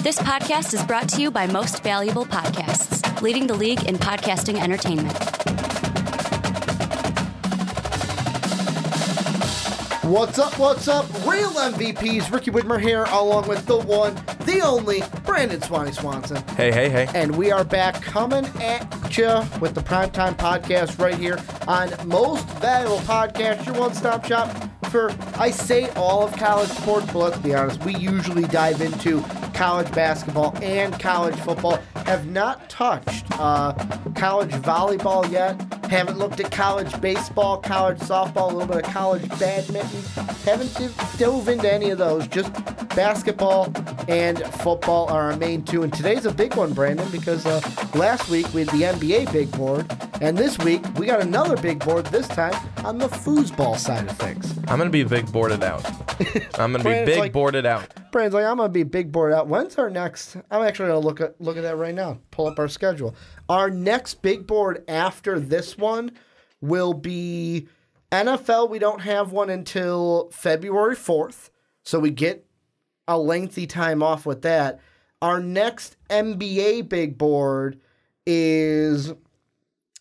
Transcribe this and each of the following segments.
This podcast is brought to you by Most Valuable Podcasts, leading the league in podcasting entertainment. What's up, real MVPs? Ricky Widmer here, along with the one, the only, Brandon Swanson. Hey. And we are back coming at you with the Primetime Podcast right here on Most Valuable Podcast, your one-stop shop for, I say all of college sports, but let's be honest, we usually dive into college basketball and college football. Have not touched college volleyball yet. Haven't looked at college baseball, college softball, a little bit of college badminton. Haven't dove into any of those. Just basketball and football are our main two. And today's a big one, Brandon, because last week we had the NBA big board. And this week we got another big board, this time on the foosball side of things. I'm going to be big boarded out. I'm going to be big boarded out. Brandon's like, I'm going to be big boarded out. When's our next? I'm actually going to look at that right now. Pull up our schedule. Our next big board after this one will be NFL. We don't have one until February 4th, so we get a lengthy time off with that. Our next NBA big board is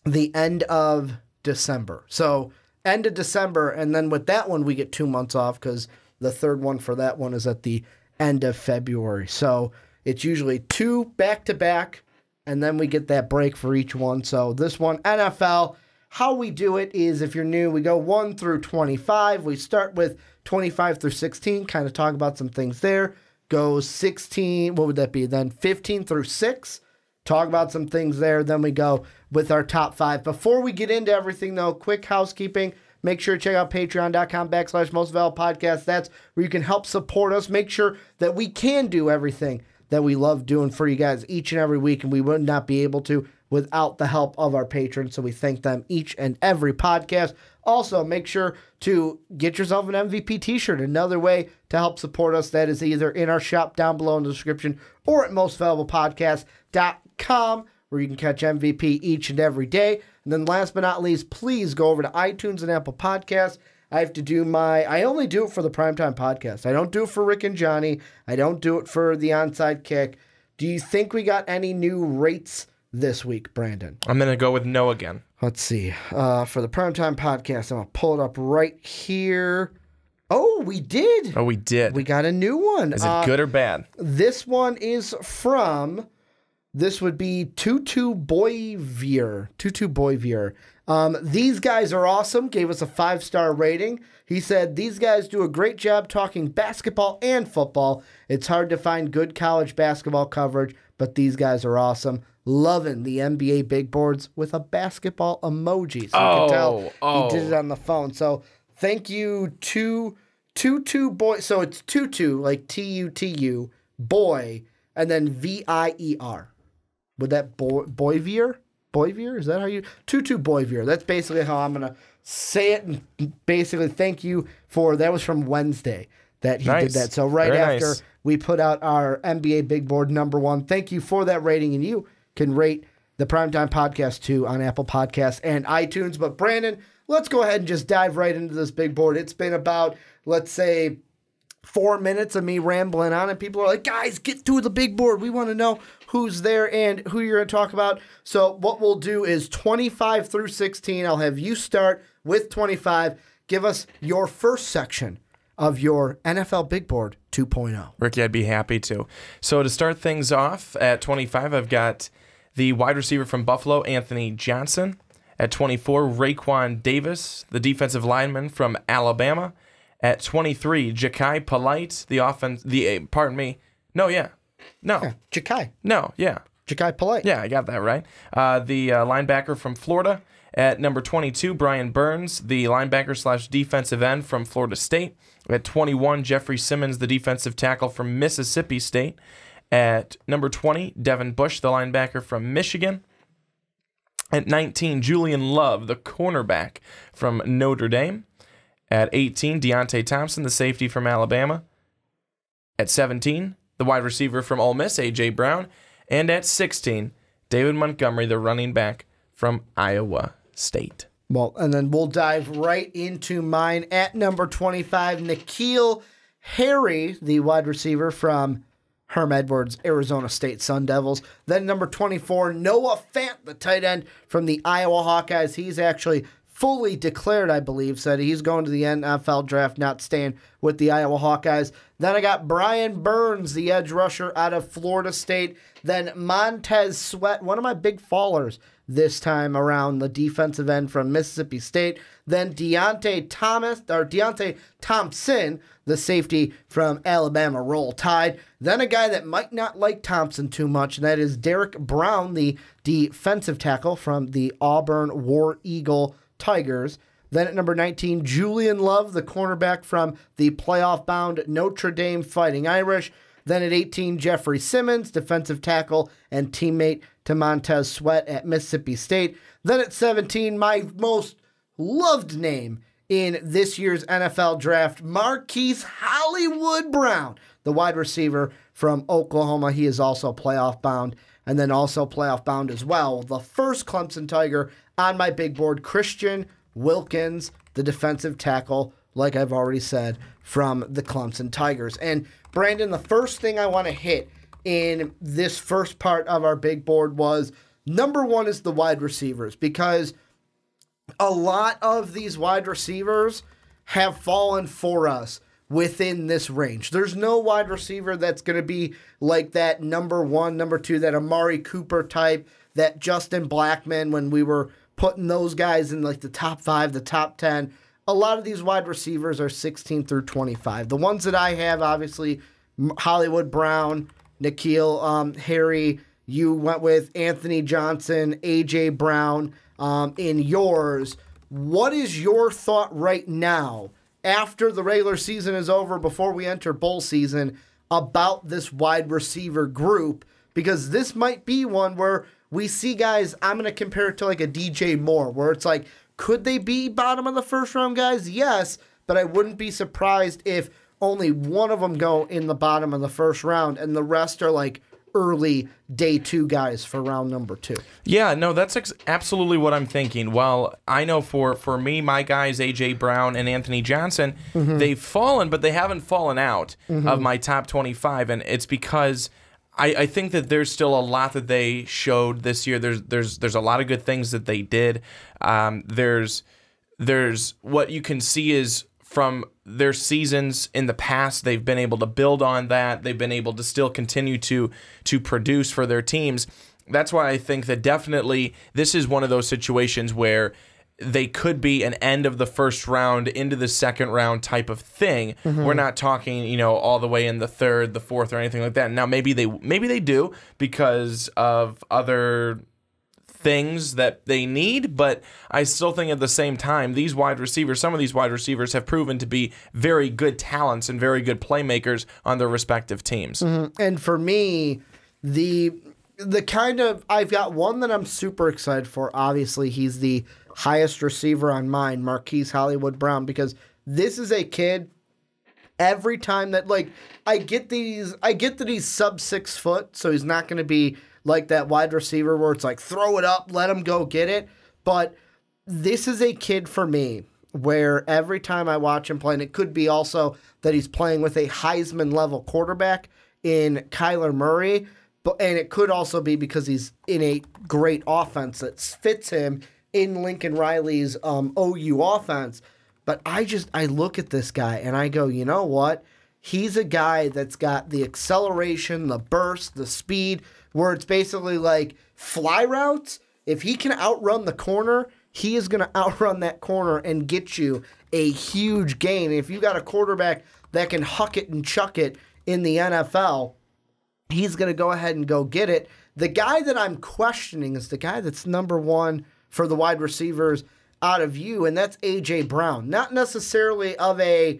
the end of December. So end of December, and then with that one, we get 2 months off because the third one for that one is at the end of February. So it's usually 2 back-to-back, and then we get that break for each one. So this one, NFL, how we do it is, if you're new, we go 1 through 25. We start with 25 through 16, kind of talk about some things there. Go 16, what would that be? Then 15 through 6, talk about some things there. Then we go with our top 5. Before we get into everything, though, quick housekeeping. Make sure to check out patreon.com/mostvaluablepodcast. That's where you can help support us. Make sure that we can do everything that we love doing for you guys each and every week, and we would not be able to without the help of our patrons, so we thank them each and every podcast. Also, make sure to get yourself an MVP t-shirt. Another way to help support us, that is either in our shop down below in the description or at mostvaluablepodcast.com, where you can catch MVP each and every day. And then last but not least, please go over to iTunes and Apple Podcasts. I only do it for the Primetime Podcast. I don't do it for Rick and Johnny. I don't do it for the Onside Kick. Do you think we got any new rates this week, Brandon? I'm going to go with no again. Let's see. For the Primetime Podcast, I'm going to pull it up right here. Oh, we did. We did. We got a new one. Is it good or bad? This one is from... This would be Tutu Boyvier. These guys are awesome. Gave us a 5-star rating. He said, these guys do a great job talking basketball and football. It's hard to find good college basketball coverage, but these guys are awesome. Loving the NBA big boards with a basketball emoji. So you can tell he did it on the phone. So thank you to Tutu Boy. So it's Tutu, like Tutu, boy, and then Vier. Would that Boyvier? Boyvier? Is that how you... Tutu Boyvier. That's basically how I'm going to say it. And basically, thank you for... That was from Wednesday that he did that. So right Very after nice. we put out our NBA Big Board #1. Thank you for that rating. And you can rate the Primetime Podcast too on Apple Podcasts and iTunes. But Brandon, let's go ahead and just dive right into this big board. It's been about, let's say, 4 minutes of me rambling on, and people are like, guys, get to the big board. We want to know who's there and who you're going to talk about. So what we'll do is 25 through 16. I'll have you start with 25. Give us your first section of your NFL Big Board 2.0. Ricky, I'd be happy to. So to start things off, at 25, I've got the wide receiver from Buffalo, Anthony Johnson. At 24, Raekwon Davis, the defensive lineman from Alabama. At 23, Ja'Kai Polite, Ja'Kai. Ja'Kai Polite. Yeah, I got that right. The linebacker from Florida. At number 22, Brian Burns, the linebacker / defensive end from Florida State. At 21, Jeffrey Simmons, the defensive tackle from Mississippi State. At number 20, Devin Bush, the linebacker from Michigan. At 19, Julian Love, the cornerback from Notre Dame. At 18, Deontay Thompson, the safety from Alabama. At 17, the wide receiver from Ole Miss, A.J. Brown. And at 16, David Montgomery, the running back from Iowa State. Well, and then we'll dive right into mine at number 25, N'Keal Harry, the wide receiver from Herm Edwards, Arizona State Sun Devils. Then number 24, Noah Fant, the tight end from the Iowa Hawkeyes. He's actually fully declared, I believe, said he's going to the NFL draft, not staying with the Iowa Hawkeyes. Then I got Brian Burns, the edge rusher out of Florida State. Then Montez Sweat, one of my big fallers this time around, the defensive end from Mississippi State. Then Deontay Thompson, the safety from Alabama, Roll Tide. Then a guy that might not like Thompson too much, and that is Derek Brown, the defensive tackle from the Auburn War Eagle Tigers. Then at number 19, Julian Love, the cornerback from the playoff-bound Notre Dame Fighting Irish. Then at 18, Jeffrey Simmons, defensive tackle and teammate to Montez Sweat at Mississippi State. Then at 17, my most loved name in this year's NFL draft, Marquise Hollywood Brown, the wide receiver from Oklahoma. He is also playoff-bound, and then also playoff-bound as well. The first Clemson Tiger on my big board, Christian Wilkins, the defensive tackle, like I've already said, from the Clemson Tigers. And Brandon, the first thing I want to hit in this first part of our big board was, number one is the wide receivers, because a lot of these wide receivers have fallen for us within this range. There's no wide receiver that's going to be like that number one, number two, that Amari Cooper type, that Justin Blackmon, when we were putting those guys in like the top 5, the top 10. A lot of these wide receivers are 16 through 25. The ones that I have, obviously, Hollywood Brown, N'Keal Harry. You went with Anthony Johnson, A.J. Brown in yours. What is your thought right now, after the regular season is over, before we enter bowl season, about this wide receiver group? Because this might be one where we see guys, I'm going to compare it to like a DJ Moore, where it's like, could they be bottom of the first round guys? Yes, but I wouldn't be surprised if only one of them go in the bottom of the first round and the rest are like early day 2 guys for round number 2. Yeah, no, that's absolutely what I'm thinking. Well, I know for me, my guys, A.J. Brown and Anthony Johnson, they've fallen, but they haven't fallen out of my top 25, and it's because I think that there's still a lot that they showed this year. There's a lot of good things that they did. There's what you can see is from their seasons in the past, they've been able to build on that. They've been able to still continue to produce for their teams. That's why I think that definitely this is one of those situations where they could be an end of the first round into the second round type of thing. We're not talking, all the way in the third, the fourth, or anything like that. Now maybe they do because of other things that they need, but I still think at the same time, some of these wide receivers have proven to be very good talents and very good playmakers on their respective teams. And for me, the kind of, I've got one that I'm super excited for. Obviously, he's the highest receiver on mine, Marquise Hollywood Brown, because this is a kid, every time that, like, I get that he's sub 6 foot, so he's not going to be like that wide receiver where it's like, throw it up, let him go get it. But this is a kid for me where every time I watch him play, and it could be also that he's playing with a Heisman level quarterback in Kyler Murray, and it could also be because he's in a great offense that fits him in Lincoln Riley's OU offense. But I look at this guy and I go, you know what? He's a guy that's got the acceleration, the burst, the speed, where it's basically like fly routes. If he can outrun the corner, he is going to outrun that corner and get you a huge gain. If you got a quarterback that can huck it and chuck it in the NFL, he's going to go ahead and go get it. The guy that I'm questioning is the guy that's number one for the wide receivers out of you, and that's A.J. Brown. Not necessarily of a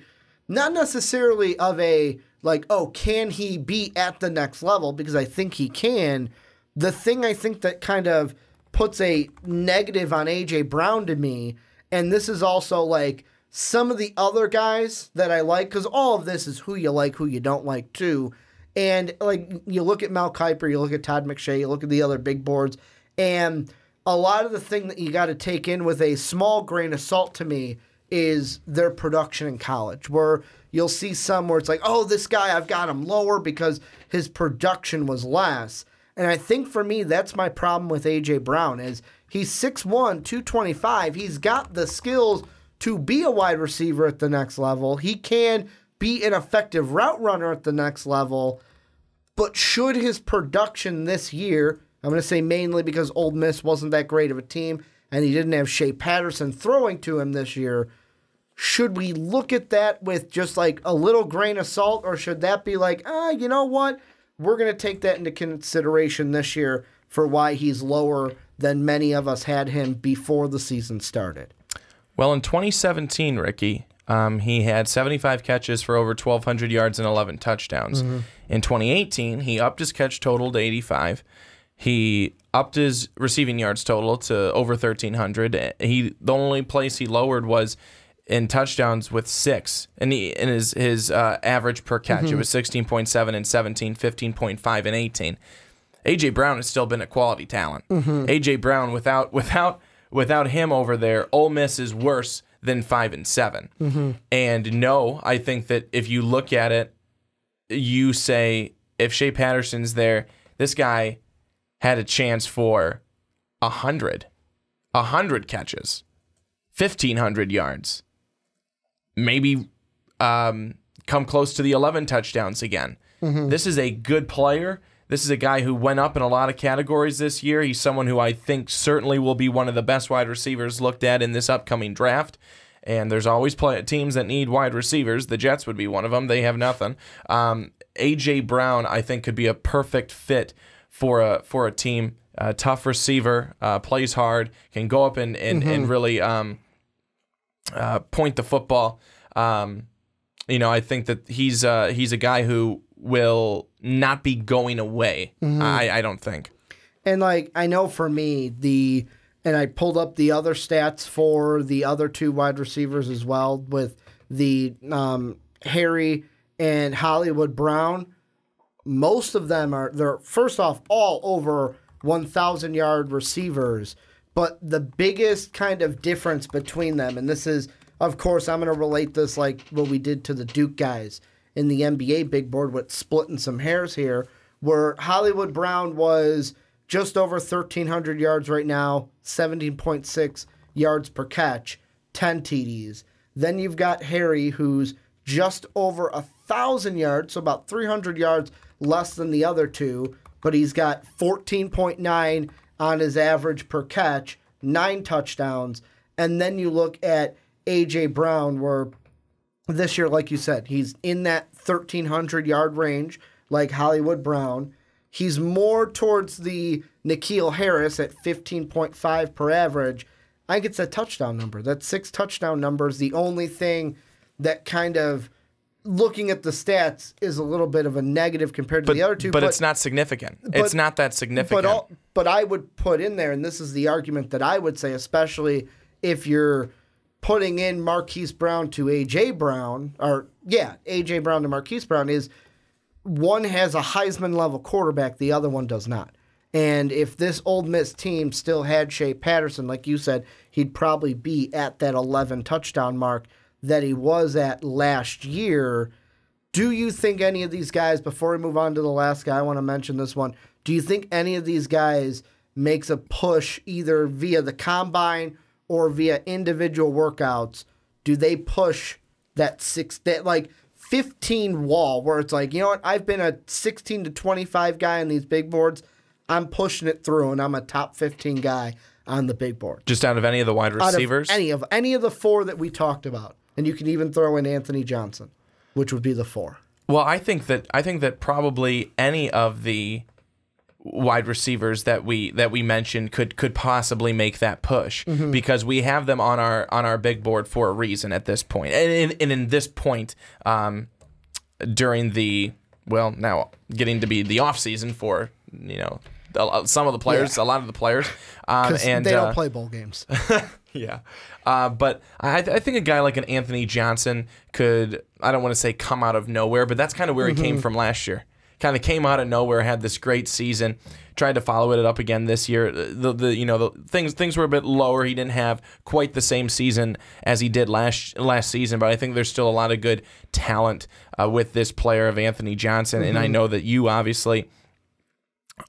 like, oh, can he be at the next level? Because I think he can. The thing I think that kind of puts a negative on A.J. Brown to me, and this is also like some of the other guys that I like, because all of this is who you like, who you don't like too. And like, you look at Mel Kiper, you look at Todd McShay, you look at the other big boards, and a lot of the thing that you got to take in with a small grain of salt to me is their production in college, where you'll see some where it's like, oh, this guy, I've got him lower because his production was less. And I think for me, that's my problem with A.J. Brown is he's 6'1", 225. He's got the skills to be a wide receiver at the next level. He can be an effective route runner at the next level. But should his production this year, I'm going to say mainly because Ole Miss wasn't that great of a team and he didn't have Shea Patterson throwing to him this year, should we look at that with just like a little grain of salt, or should that be like, you know what? We're going to take that into consideration this year for why he's lower than many of us had him before the season started. Well, in 2017, Ricky, he had 75 catches for over 1,200 yards and 11 touchdowns. Mm-hmm. In 2018, he upped his catch total to 85. He upped his receiving yards total to over 1,300. The only place he lowered was in touchdowns with 6, and his average per catch. Mm-hmm. It was 16.7 in 17, 15.5 in 18. A.J. Brown has still been a quality talent. Mm-hmm. A.J. Brown, without him over there, Ole Miss is worse than 5 and 7. Mm-hmm. And no, I think that if you look at it, you say if Shea Patterson's there, this guy had a chance for 100 catches, 1,500 yards. Maybe come close to the 11 touchdowns again. Mm-hmm. This is a good player. This is a guy who went up in a lot of categories this year. He's someone who I think certainly will be one of the best wide receivers looked at in this upcoming draft. And there's always teams that need wide receivers. The Jets would be one of them. They have nothing. A.J. Brown, I think, could be a perfect fit for a team. Tough receiver, plays hard, can go up and really point the football. I think that he's a guy who will not be going away. Mm-hmm. I don't think. And I know for me, and I pulled up the other stats for the other two wide receivers as well with the Harry and Hollywood Brown. Most of them they're first off all over 1,000-yard receivers. But the biggest kind of difference between them, and this is, of course, I'm going to relate this like what we did to the Duke guys in the NBA big board with splitting some hairs here, where Hollywood Brown was just over 1,300 yards right now, 17.6 yards per catch, 10 TDs. Then you've got Harry, who's just over 1,000 yards, so about 300 yards less than the other two, but he's got 14.9 on his average per catch, 9 touchdowns. And then you look at A.J. Brown, where this year, like you said, he's in that 1,300-yard range, like Hollywood Brown. He's more towards the N'Keal Harris at 15.5 per average. I think it's a touchdown number. That 6 touchdown number is the only thing that kind of, looking at the stats, is a little bit of a negative compared to the other two. But it's not significant. It's not that significant. But I would put in there, and this is the argument that I would say, especially if you're putting in Marquise Brown to A.J. Brown, A.J. Brown to Marquise Brown, is one has a Heisman-level quarterback, the other one does not. And if this Ole Miss team still had Shea Patterson, like you said, he'd probably be at that 11 touchdown mark that he was at last year. Do you think any of these guys, before we move on to the last guy, I want to mention this one, do you think any of these guys makes a push either via the combine or via individual workouts? Do they push that 15 wall where it's like, you know what, I've been a 16 to 25 guy on these big boards. I'm pushing it through, and I'm a top 15 guy on the big board. Just out of any of the wide receivers? Any of the 4 that we talked about. And you can even throw in Anthony Johnson, which would be the 4. Well, I think that probably any of the wide receivers that we mentioned could possibly make that push, mm-hmm. because we have them on our big board for a reason at this point. And in this point, during now getting to be the off season for some of the players, a lot of the players, and they don't play bowl games. Yeah. But I think a guy like an Anthony Johnson could, I don't want to say come out of nowhere, but that's kind of where he came from last year. kind of came out of nowhere, had this great season. Tried to follow it up again this year. The things were a bit lower. He didn't have quite the same season as he did last season, but I think there's still a lot of good talent with this player of Anthony Johnson, and I know that you obviously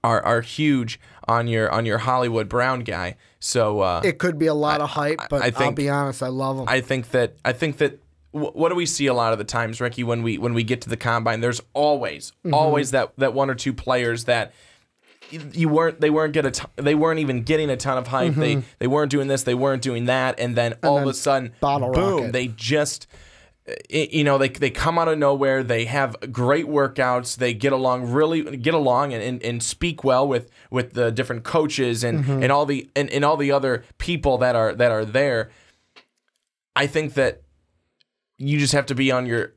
are huge on your Hollywood Brown guy. So it could be a lot of hype, but I'll be honest, I love him. I think that what do we see a lot of the times, Ricky, when we get to the combine? There's always that one or two players that they weren't even getting a ton of hype. They weren't doing this, they weren't doing that, and then all of a sudden, boom! Rocket. They just they come out of nowhere. They have great workouts. They get along and speak well with the different coaches and all the other people that are there. I think that you just have to be on your.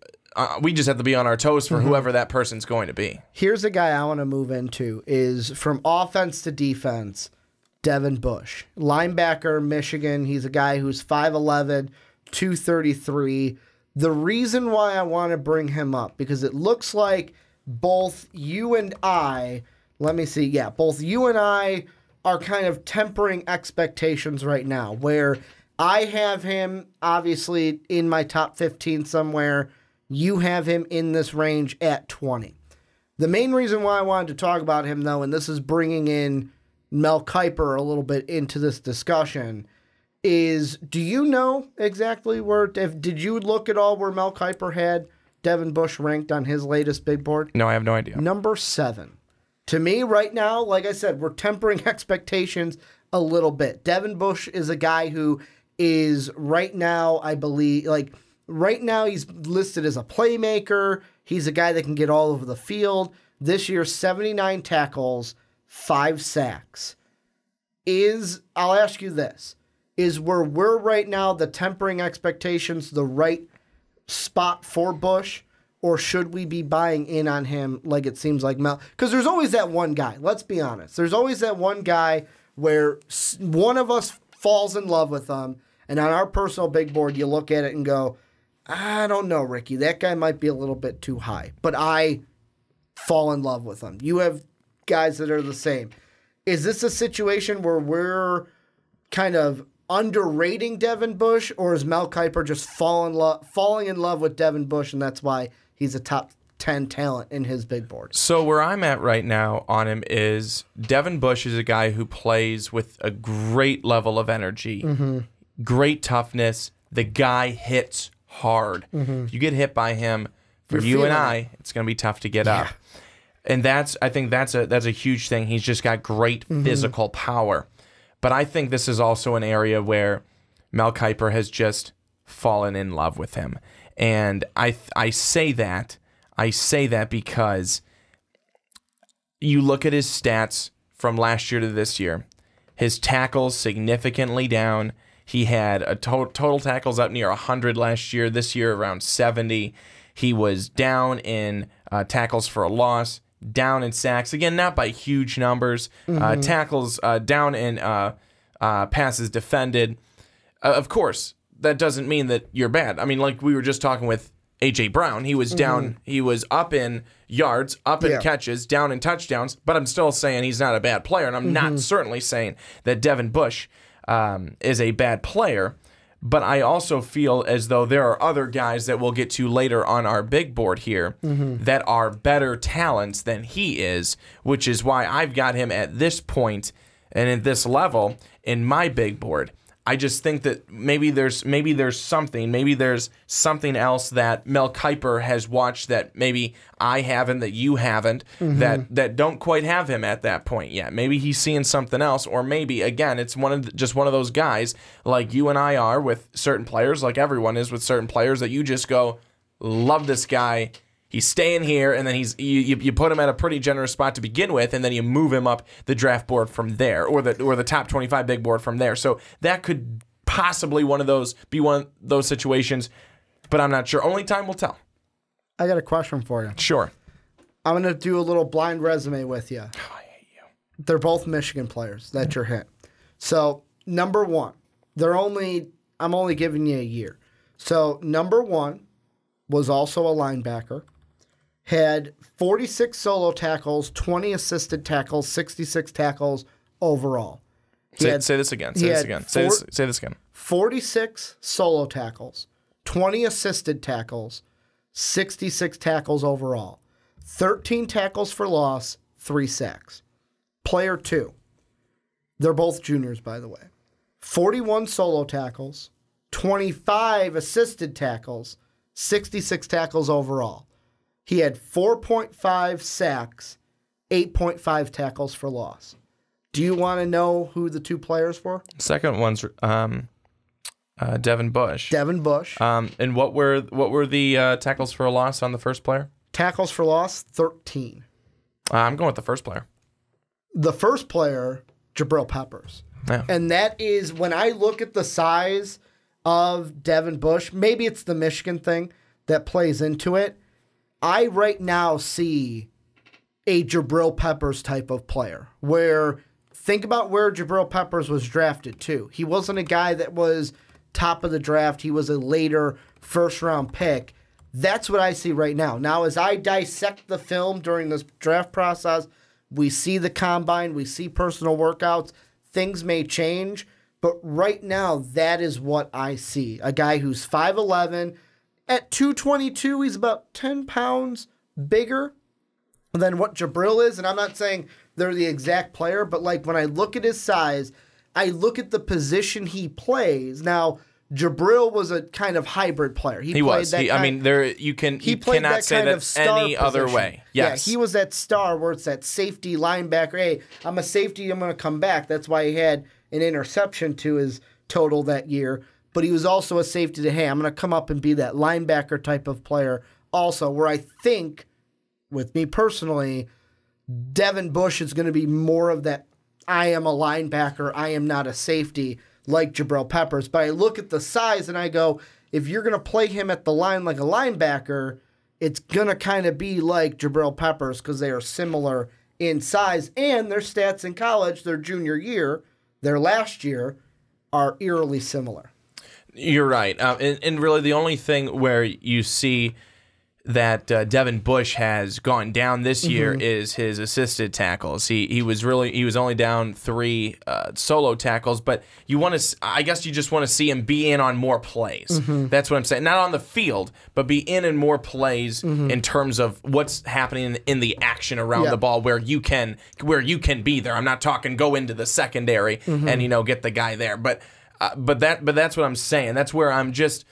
We just have to be on our toes for whoever that person's going to be. Here's a guy I want to move into is from offense to defense, Devin Bush. Linebacker, Michigan. He's a guy who's 5'11", 233. The reason why I want to bring him up, because it looks like both you and I, both you and I are kind of tempering expectations right now, where I have him obviously in my top 15 somewhere. You have him in this range at 20. The main reason why I wanted to talk about him, though, and this is bringing in Mel Kiper a little bit into this discussion, is do you know exactly did you look at all where Mel Kiper had Devin Bush ranked on his latest big board? No, I have no idea. Number 7. To me, right now, like I said, we're tempering expectations a little bit. Devin Bush is a guy who is right now, I believe, right now, he's listed as a playmaker. He's a guy that can get all over the field. This year, 79 tackles, 5 sacks. I'll ask you this, is where we're right now, the tempering expectations, the right spot for Bush, or should we be buying in on him like it seems like Mel? Because there's always that one guy, let's be honest. There's always that one guy where one of us falls in love with him, and on our personal big board, you look at it and go, I don't know, Ricky. That guy might be a little bit too high, but I fall in love with him. You have guys that are the same. Is this a situation where we're kind of underrating Devin Bush, or is Mel Kiper just falling in love with Devin Bush, and that's why he's a top 10 talent in his big board? So where I'm at right now on him is Devin Bush is a guy who plays with a great level of energy, great toughness. The guy hits hard. If you get hit by him, for you and I, it's going to be tough to get up. And I think that's a huge thing. He's just got great physical power. But I think this is also an area where Mel Kiper has just fallen in love with him. And I say that because you look at his stats from last year to this year. His tackles significantly down. He had a total tackles up near 100 last year. This year, around 70. He was down in tackles for a loss, down in sacks. Again, not by huge numbers. Tackles down in passes defended. Of course, that doesn't mean that you're bad. I mean, like we were just talking with A.J. Brown. He was down. He was up in yards, up in catches, down in touchdowns. But I'm still saying he's not a bad player. And I'm not certainly saying that Devin Bush is a bad player, but I also feel as though there are other guys that we'll get to later on our big board here that are better talents than he is, which is why I've got him at this point and at this level in my big board. I just think that maybe there's something else that Mel Kiper has watched that maybe I haven't, that you haven't, that don't quite have him at that point yet. Maybe he's seeing something else, or maybe again it's one of those guys like you and I are with certain players, like everyone is with certain players, that you just go, love this guy. He's staying here, and then you put him at a pretty generous spot to begin with, and then you move him up the draft board from there, or the top 25 big board from there. So that could possibly be one of those situations, but I'm not sure. Only time will tell. I got a question for you. Sure. I'm going to do a little blind resume with you. Oh, I hate you. They're both Michigan players. That's your hint. So, number 1, I'm only giving you a year. So, number 1 was also a linebacker. had 46 solo tackles, 20 assisted tackles, 66 tackles overall. Say this again. Say this again. 46 solo tackles, 20 assisted tackles, 66 tackles overall. 13 tackles for loss, 3 sacks. Player 2. They're both juniors, by the way. 41 solo tackles, 25 assisted tackles, 66 tackles overall. He had 4.5 sacks, 8.5 tackles for loss. Do you want to know who the 2 players were? Second one's Devin Bush. Devin Bush. And what were the tackles for a loss on the first player? Tackles for loss, 13. I'm going with the first player. The first player, Jabril Peppers. Yeah. And that is, when I look at the size of Devin Bush, maybe it's the Michigan thing that plays into it. I right now see a Jabril Peppers type of player where, think about where Jabril Peppers was drafted to. He wasn't a guy that was top of the draft. He was a later first-round pick. That's what I see right now. Now, as I dissect the film during this draft process, we see the combine, we see personal workouts. Things may change, but right now, that is what I see. A guy who's 5'11". At 222, he's about 10 pounds bigger than what Jabril is. And I'm not saying they're the exact player, but like when I look at his size, I look at the position he plays. Now, Jabril was a kind of hybrid player. He was. You cannot say that any other way. Yes. Yeah, he was that star where it's that safety linebacker. Hey, I'm a safety. I'm going to come back. That's why he had an interception to his total that year. But he was also a safety to, hey, I'm going to come up and be that linebacker type of player also, where I think, with me personally, Devin Bush is going to be more of that, I am a linebacker, I am not a safety, like Jabril Peppers. But I look at the size and I go, if you're going to play him at the line like a linebacker, it's going to kind of be like Jabril Peppers because they are similar in size. And their stats in college, their junior year, their last year, are eerily similar. You're right. And really the only thing where you see that Devin Bush has gone down this year is his assisted tackles. He was only down 3 solo tackles, but I guess you just want to see him be in on more plays. That's what I'm saying. Not on the field, but be in more plays in terms of what's happening in the action around the ball where you can be there. I'm not talking go into the secondary and get the guy there, but that's what I'm saying. That's where I'm just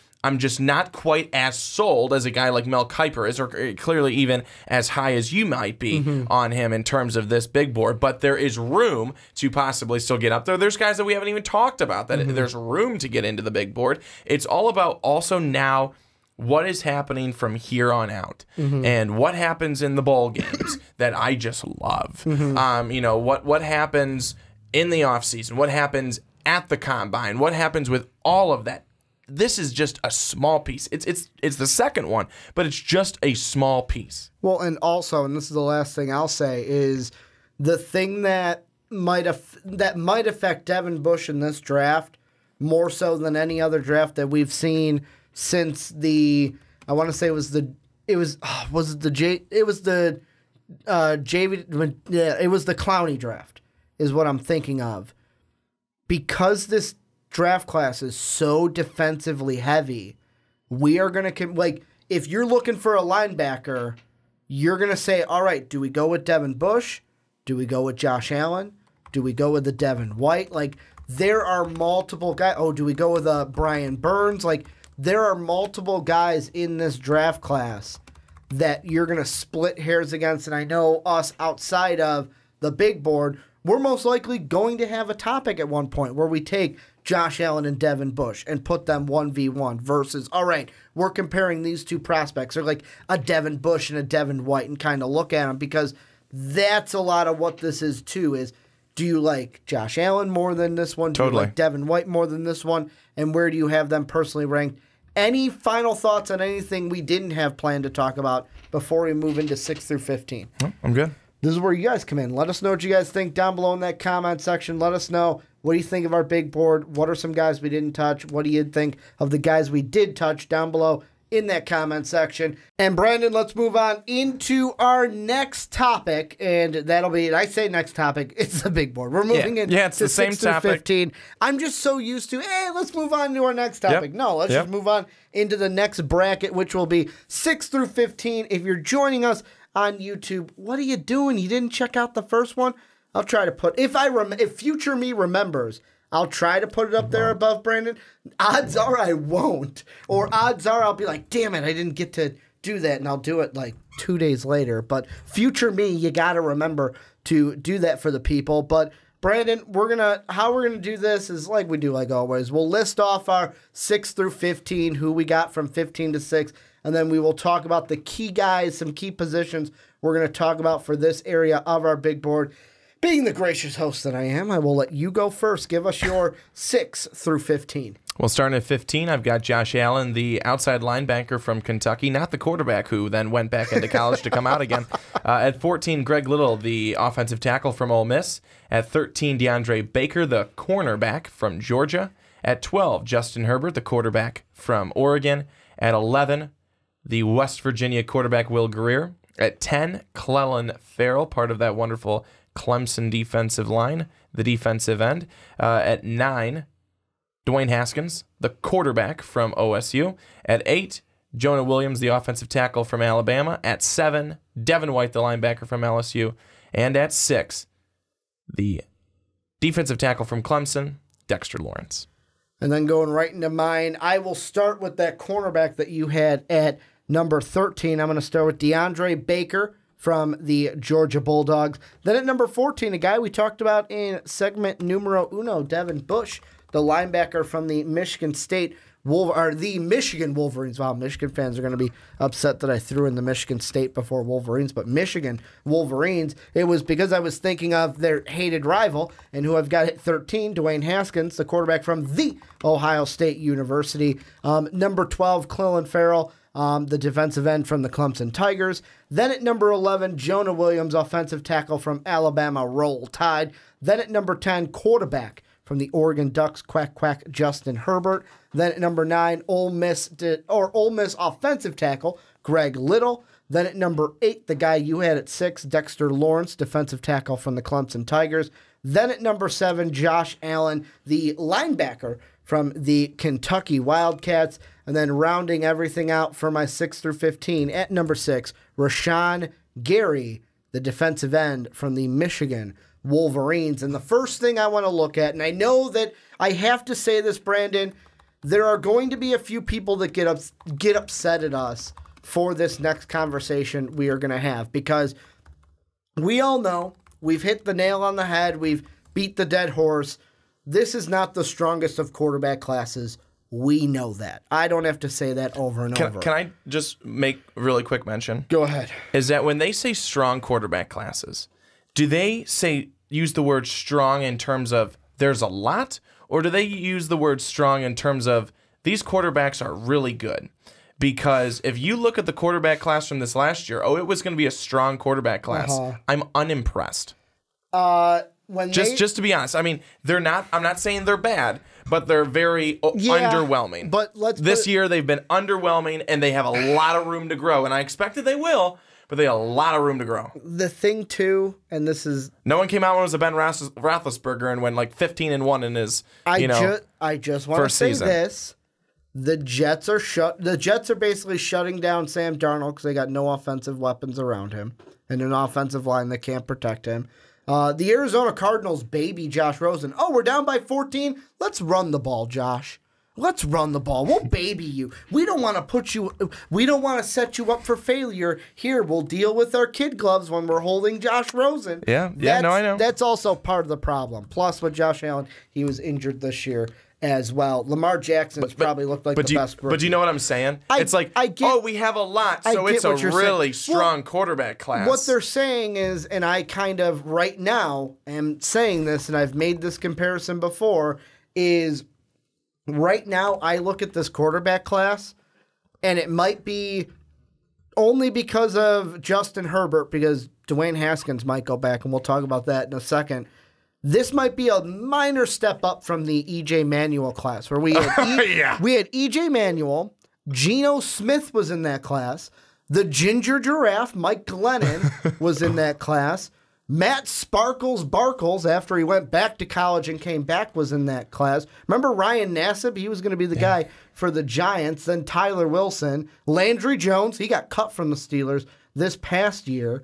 not quite as sold as a guy like Mel Kiper is, or clearly even as high as you might be on him in terms of this big board. But there is room to possibly still get up there. There's guys that we haven't even talked about that there's room to get into the big board. It's all about also now what is happening from here on out and what happens in the bowl games that I just love. What happens in the offseason, what happens at the combine, what happens with all of that. This is just a small piece. It's the second one, but it's just a small piece. Well, and also, and this is the last thing I'll say, is the thing that might affect Devin Bush in this draft more so than any other draft that we've seen since the Clowney draft is what I'm thinking of. Because this draft class is so defensively heavy, we are going to, if you're looking for a linebacker, you're going to say, all right, do we go with Devin Bush? Do we go with Josh Allen? Do we go with the Devin White? There are multiple guys. Oh, do we go with Brian Burns? There are multiple guys in this draft class that you're going to split hairs against. And I know us outside of the big board, we're most likely going to have a topic at one point where we take Josh Allen and Devin Bush and put them 1v1 versus, all right, we're comparing these two prospects, or like a Devin Bush and a Devin White, and kind of look at them, because that's a lot of what this is too, is do you like Josh Allen more than this one? Do you like Devin White more than this one? And where do you have them personally ranked? Any final thoughts on anything we didn't have planned to talk about before we move into 6 through 15? I'm good. This is where you guys come in. Let us know what you guys think down below in that comment section. Let us know, what do you think of our big board? What are some guys we didn't touch? What do you think of the guys we did touch down below in that comment section. And Brandon, let's move on into our next topic, and that'll be, I say next topic, it's the big board. We're moving it's to the same 6 through topic. 15. I'm just so used to, hey, let's move on to our next topic. No, let's just move on into the next bracket, which will be 6 through 15. If you're joining us on YouTube, what are you doing? You didn't check out the first one? I'll try to put, if future me remembers, I'll try to put it up there above Brandon. Odds are I won't. Or odds are I'll be like, damn it, I didn't get to do that, and I'll do it like 2 days later. But future me, you got to remember to do that for the people. But Brandon, how we're gonna do this is like we do like always. We'll list off our 6 through 15, who we got from 15 to 6, and then we will talk about the key guys, some key positions we're going to talk about for this area of our big board. Being the gracious host that I am, I will let you go first. Give us your 6 through 15. Well, starting at 15, I've got Josh Allen, the outside linebacker from Kentucky, not the quarterback who then went back into college to come out again. At 14, Greg Little, the offensive tackle from Ole Miss. At 13, DeAndre Baker, the cornerback from Georgia. At 12, Justin Herbert, the quarterback from Oregon. At 11, the West Virginia quarterback Will Grier. At 10, Clellan Ferrell, part of that wonderful Clemson defensive line, the defensive end. At 9, Dwayne Haskins, the quarterback from OSU. At 8, Jonah Williams, the offensive tackle from Alabama. At 7, Devin White, the linebacker from LSU. And at 6, the defensive tackle from Clemson, Dexter Lawrence. And then going right into mine, I will start with that cornerback that you had at number 13. I'm going to start with DeAndre Baker from the Georgia Bulldogs. Then at number 14, a guy we talked about in segment numero uno, Devin Bush, the linebacker from the Michigan Michigan Wolverines. Wow, Michigan fans are going to be upset that I threw in the Michigan State before Wolverines, but Michigan Wolverines. It was because I was thinking of their hated rival, and who I've got at 13, Dwayne Haskins, the quarterback from the Ohio State University. Number 12, Clellan Ferrell, the defensive end from the Clemson Tigers. Then at number 11, Jonah Williams, offensive tackle from Alabama, Roll Tide. Then at number 10, quarterback from the Oregon Ducks, quack, quack, Justin Herbert. Then at number 9, Ole Miss offensive tackle, Greg Little. Then at number 8, the guy you had at 6, Dexter Lawrence, defensive tackle from the Clemson Tigers. Then at number 7, Josh Allen, the linebacker from the Kentucky Wildcats. And then rounding everything out for my 6 through 15, at number 6, Rashawn Gary, the defensive end from the Michigan Wolverines. And the first thing I want to look at, and I know that I have to say this, Brandon, there are going to be a few people that get upset at us for this next conversation we are going to have, because we all know we've hit the nail on the head, we've beat the dead horse. This is not the strongest of quarterback classes. We know that. I don't have to say that over and over. Can I just make a really quick mention? Go ahead. Is that when they say strong quarterback classes, do they use the word strong in terms of there's a lot, or do they use the word strong in terms of these quarterbacks are really good? Because if you look at the quarterback class from this last year, it was going to be a strong quarterback class. I'm unimpressed. Just to be honest, I mean, they're not. I'm not saying they're bad, but they're very underwhelming. But this year they've been underwhelming, and they have a lot of room to grow. And I expected they will, but they have a lot of room to grow. The thing too, and this is no one came out when it was a Ben Roethlisberger and went like 15-1 in his I just want to say season. this: the Jets are basically shutting down Sam Darnold because they got no offensive weapons around him and an offensive line that can't protect him. The Arizona Cardinals baby Josh Rosen. Oh, we're down by 14. Let's run the ball, Josh. Let's run the ball. We'll baby you. We don't want to set you up for failure. Here, we'll deal with our kid gloves when we're holding Josh Rosen. I know. That's also part of the problem. Plus, with Josh Allen, he was injured this year as well. Lamar Jackson's probably looked like the best rookie. But do you know what I'm saying? It's like, we have a lot, so it's a really strong quarterback class. What they're saying is, and I kind of right now am saying this, and I've made this comparison before, is right now I look at this quarterback class, and it might be only because of Justin Herbert, because Dwayne Haskins might go back, and we'll talk about that in a second. This might be a minor step up from the E.J. Manuel class, where we had we had E.J. Manuel, Geno Smith was in that class. The Ginger Giraffe, Mike Glennon, was in that class. Matt Sparkles Barkles, after he went back to college and came back, was in that class. Remember Ryan Nassib? He was going to be the guy for the Giants. Then Tyler Wilson. Landry Jones, he got cut from the Steelers this past year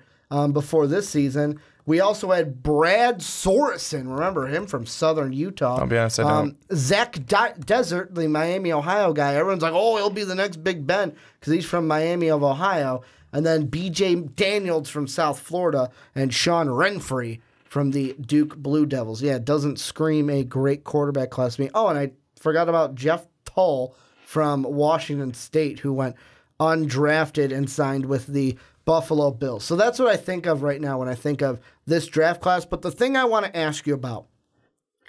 before this season. We also had Brad Sorensen. Remember him from Southern Utah. I'll be honest, I don't. Zach Desert, the Miami, Ohio guy. Everyone's like, oh, he'll be the next Big Ben because he's from Miami of Ohio. And then B.J. Daniels from South Florida and Sean Renfree from the Duke Blue Devils. Yeah, it doesn't scream a great quarterback class to me. Oh, and I forgot about Jeff Tull from Washington State, who went undrafted and signed with the Buffalo Bills. So that's what I think of right now when I think of this draft class. But the thing I want to ask you about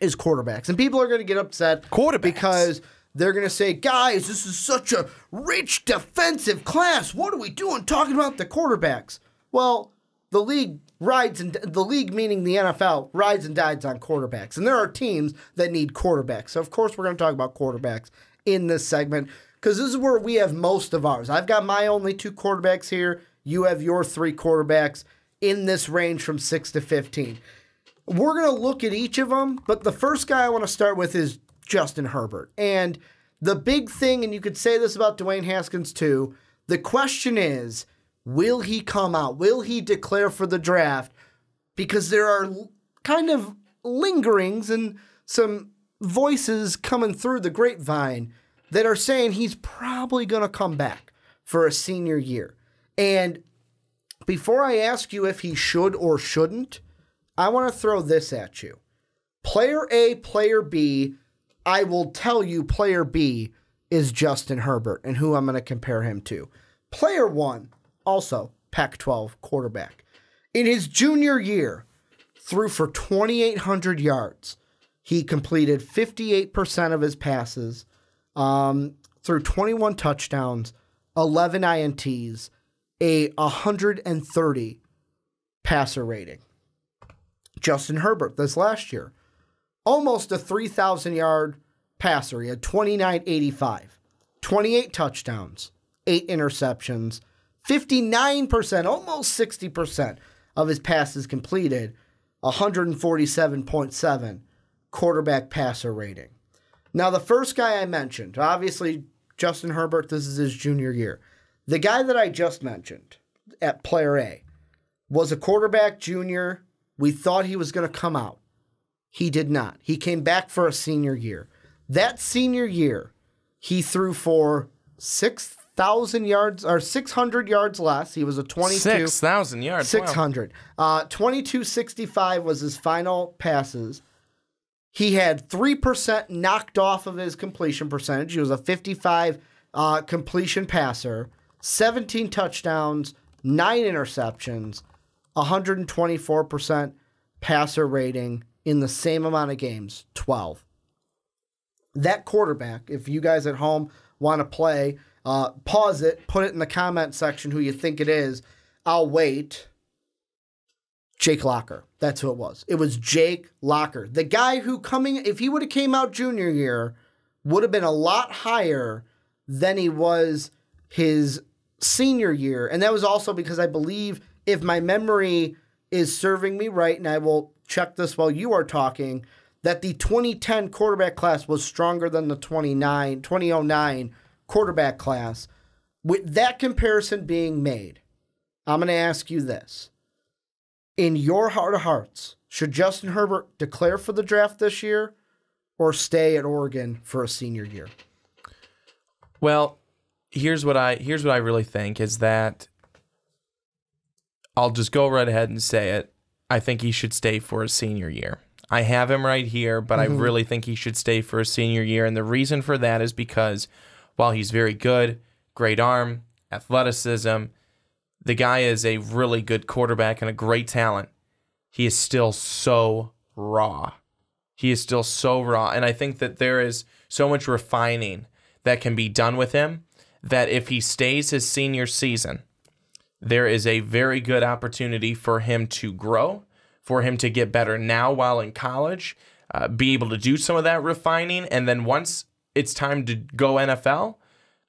is quarterbacks. And people are going to get upset because they're going to say, guys, this is such a rich defensive class. What are we doing talking about the quarterbacks? Well, the league meaning the NFL, rides and dies on quarterbacks. And there are teams that need quarterbacks. So, of course, we're going to talk about quarterbacks in this segment because this is where we have most of ours. I've got my only 2 quarterbacks here. You have your 3 quarterbacks in this range from 6 to 15. We're going to look at each of them, but the first guy I want to start with is Justin Herbert. And the big thing, and you could say this about Dwayne Haskins too, the question is, will he come out? Will he declare for the draft? Because there are kind of lingerings and some voices coming through the grapevine that are saying he's probably going to come back for a senior year. And before I ask you if he should or shouldn't, I want to throw this at you. Player A, player B, I will tell you player B is Justin Herbert and who I'm going to compare him to. Player 1, also Pac-12 quarterback. In his junior year, threw for 2,800 yards. He completed 58% of his passes, threw 21 touchdowns, 11 INTs, a 130 passer rating. Justin Herbert this last year, almost a 3,000-yard passer. He had 2,985, 28 touchdowns, 8 interceptions, 59%, almost 60% of his passes completed, 147.7 quarterback passer rating. Now, the first guy I mentioned, obviously Justin Herbert, this is his junior year. The guy that I just mentioned at player A was a quarterback junior. We thought he was going to come out. He did not. He came back for a senior year. That senior year, he threw for 6,000 yards or 600 yards less. He was a 22. 6,000 yards. 600. Wow. 2265 was his final passes. He had 3% knocked off of his completion percentage. He was a 55 completion passer, 17 touchdowns, 9 interceptions, 124% passer rating in the same amount of games, 12. That quarterback, if you guys at home want to play, pause it, put it in the comment section who you think it is. I'll wait. Jake Locker. That's who it was. It was Jake Locker. The guy who if he would have came out junior year, would have been a lot higher than he was his senior year. And that was also because I believe, if my memory is serving me right, and I will check this while you are talking, that the 2010 quarterback class was stronger than the 2009 quarterback class. With that comparison being made, I'm going to ask you this. In your heart of hearts, should Justin Herbert declare for the draft this year or stay at Oregon for a senior year? Well, here's what I really think is that I'll just go right ahead and say it. I think he should stay for a senior year. I have him right here, but I really think he should stay for a senior year. And the reason for that is because while he's very good, great arm, athleticism, the guy is a really good quarterback and a great talent. He is still so raw. He is still so raw. And I think that there is so much refining that can be done with him that if he stays his senior season, there is a very good opportunity for him to grow, for him to get better now while in college, be able to do some of that refining. And then once it's time to go NFL,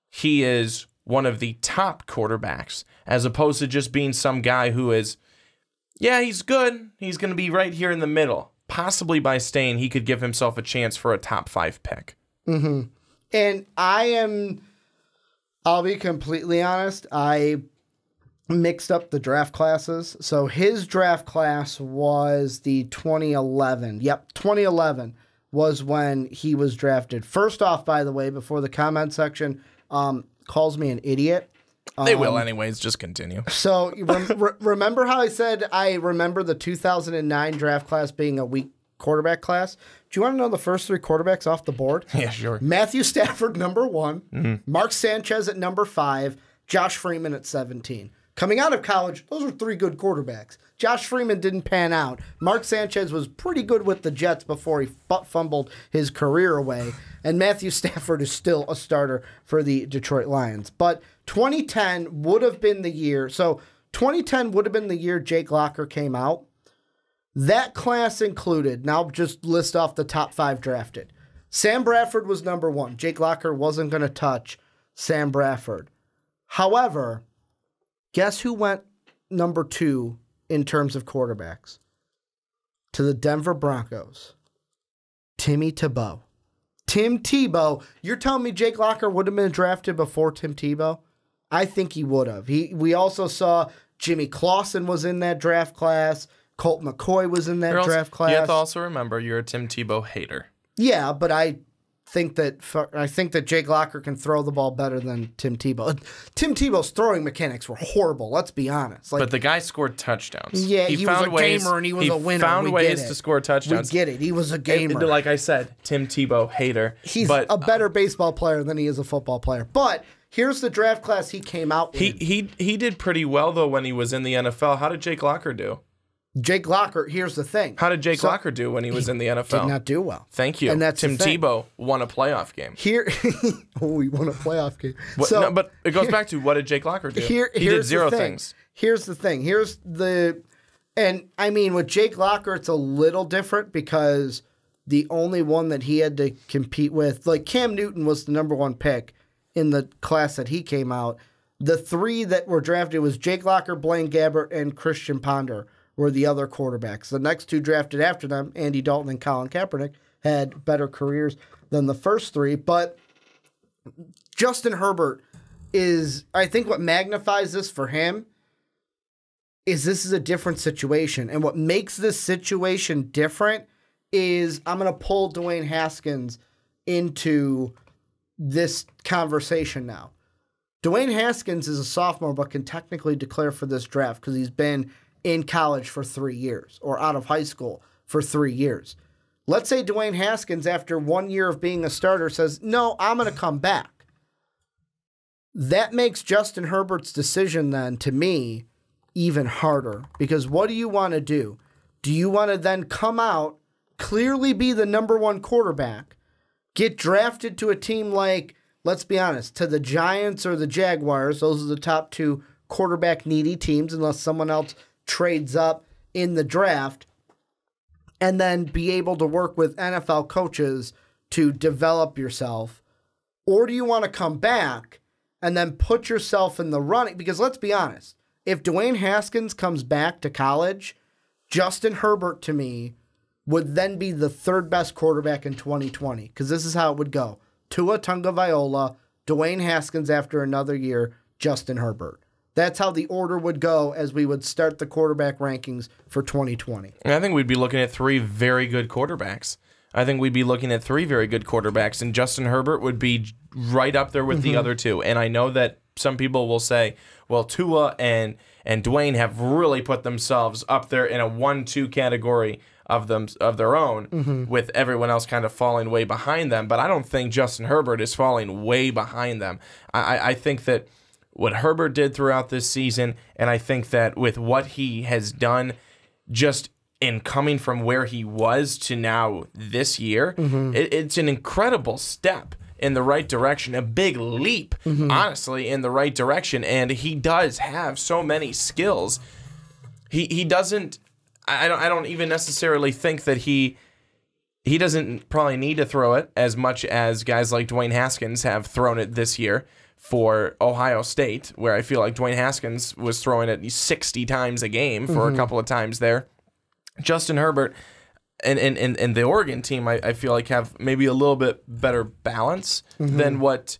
he is one of the top quarterbacks, as opposed to just being some guy who is, yeah, he's good. He's going to be right here in the middle. Possibly by staying, he could give himself a chance for a top 5 pick. Mm-hmm. And I'll be completely honest, I mixed up the draft classes. So his draft class was the 2011. Yep, 2011 was when he was drafted. First off, by the way, before the comment section calls me an idiot. They will anyways, just continue. So remember how I said I remember the 2009 draft class being a weak quarterback class? Do you want to know the first 3 quarterbacks off the board? Yeah, sure. Matthew Stafford, number 1. Mark Sanchez at number 5. Josh Freeman at 17. Coming out of college, those were 3 good quarterbacks. Josh Freeman didn't pan out. Mark Sanchez was pretty good with the Jets before he fumbled his career away. And Matthew Stafford is still a starter for the Detroit Lions. But 2010 would have been the year. So 2010 would have been the year Jake Locker came out. That class included, now just list off the top 5 drafted. Sam Bradford was number 1. Jake Locker wasn't going to touch Sam Bradford. However, guess who went number 2 in terms of quarterbacks? To the Denver Broncos. Timmy Tebow. Tim Tebow. You're telling me Jake Locker would have been drafted before Tim Tebow? I think he would have. We also saw Jimmy Clausen was in that draft class. Colt McCoy was in that draft class. You have to also remember you're a Tim Tebow hater. Yeah, but I think that Jake Locker can throw the ball better than Tim Tebow. Tim Tebow's throwing mechanics were horrible, let's be honest. But the guy scored touchdowns. Yeah, he was a gamer and he was a winner. He found ways to score touchdowns. We get it. He was a gamer. And like I said, Tim Tebow hater. He's a better baseball player than he is a football player. But here's the draft class he came out with. He did pretty well, though, when he was in the NFL. How did Jake Locker do? Jake Locker, here's the thing. How did Jake Locker do when he was in the NFL? Did not do well. Thank you. And that's Tim Tebow won a playoff game. He won a playoff game. No, but it goes back to what did Jake Locker do? He did 0 things. Here's the thing. And I mean, with Jake Locker, it's a little different because the only one that he had to compete with, like Cam Newton was the number 1 pick in the class that he came out. The 3 that were drafted was Jake Locker, Blaine Gabbert, and Christian Ponder were the other quarterbacks. The next 2 drafted after them, Andy Dalton and Colin Kaepernick, had better careers than the first 3. But Justin Herbert is, I think what magnifies this for him is this is a different situation. And what makes this situation different is I'm going to pull Dwayne Haskins into this conversation now. Dwayne Haskins is a sophomore but can technically declare for this draft because he's been in college for 3 years or out of high school for 3 years. Let's say Dwayne Haskins, after 1 year of being a starter, says, no, I'm going to come back. That makes Justin Herbert's decision then, to me, even harder. Because what do you want to do? Do you want to then come out, clearly be the number 1 quarterback, get drafted to a team like, let's be honest, to the Giants or the Jaguars? Those are the top 2 quarterback-needy teams unless someone else trades up in the draft, and then be able to work with NFL coaches to develop yourself? Or do you want to come back and then put yourself in the running? Because let's be honest, if Dwayne Haskins comes back to college, Justin Herbert, to me, would then be the 3rd best quarterback in 2020. Because this is how it would go. Tua Tagovailoa, Dwayne Haskins after another year, Justin Herbert. That's how the order would go as we would start the quarterback rankings for 2020. And I think we'd be looking at 3 very good quarterbacks. And Justin Herbert would be right up there with the other 2. And I know that some people will say, well, Tua and Dwayne have really put themselves up there in a 1-2 category of their own, with everyone else kind of falling way behind them. But I don't think Justin Herbert is falling way behind them. I think that what Herbert did throughout this season, and I think that with what he has done just in coming from where he was to now this year, it's an incredible step in the right direction, a big leap, honestly, in the right direction. And he does have so many skills. He doesn't, I don't even necessarily think that he doesn't probably need to throw it as much as guys like Dwayne Haskins have thrown it this year. for Ohio State, where I feel like Dwayne Haskins was throwing it 60 times a game for a couple of times there. Justin Herbert and the Oregon team, I feel like have maybe a little bit better balance than what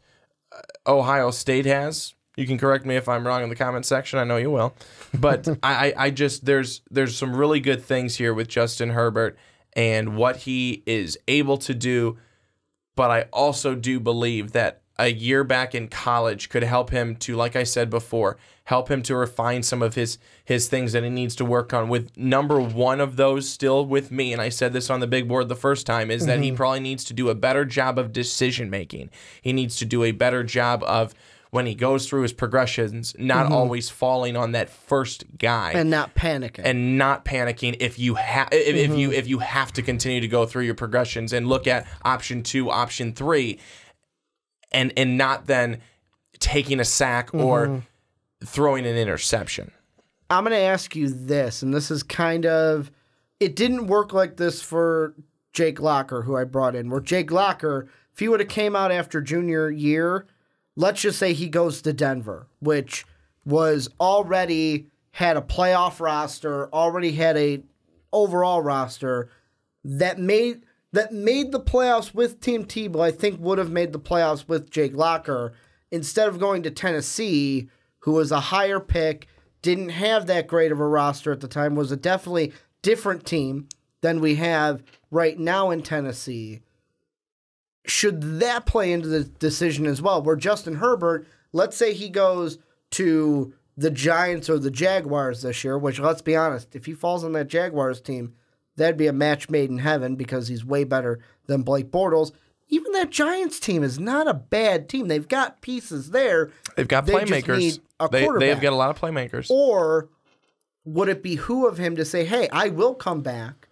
Ohio State has. You can correct me if I'm wrong in the comment section. I know you will. But I just there's some really good things here with Justin Herbert and what he is able to do. But I also do believe that a year back in college could help him to, like I said before, help him to refine some of his things that he needs to work on. With number one of those still with me, and I said this on the big board the first time, is that he probably needs to do a better job of decision making. He needs to do a better job of, when he goes through his progressions, not always falling on that first guy and not panicking. If you if you have to continue to go through your progressions and look at option 2, option 3, and not then taking a sack or throwing an interception. I'm going to ask you this, and this is kind of, it didn't work like this for Jake Locker, who I brought in, where Jake Locker, if he would have came out after junior year, let's just say he goes to Denver, which was already had a playoff roster, already had a overall roster that made the playoffs with Team Tebow, I think would have made the playoffs with Jake Locker, instead of going to Tennessee, who was a higher pick, didn't have that great of a roster at the time, was a definitely different team than we have right now in Tennessee. Should that play into the decision as well? Where Justin Herbert, let's say he goes to the Giants or the Jaguars this year, which, let's be honest, if he falls on that Jaguars team, that'd be a match made in heaven because he's way better than Blake Bortles. Even that Giants team is not a bad team. They've got pieces there. They've got playmakers. They have got a lot of playmakers. Or would it behoove him to say, hey, I will come back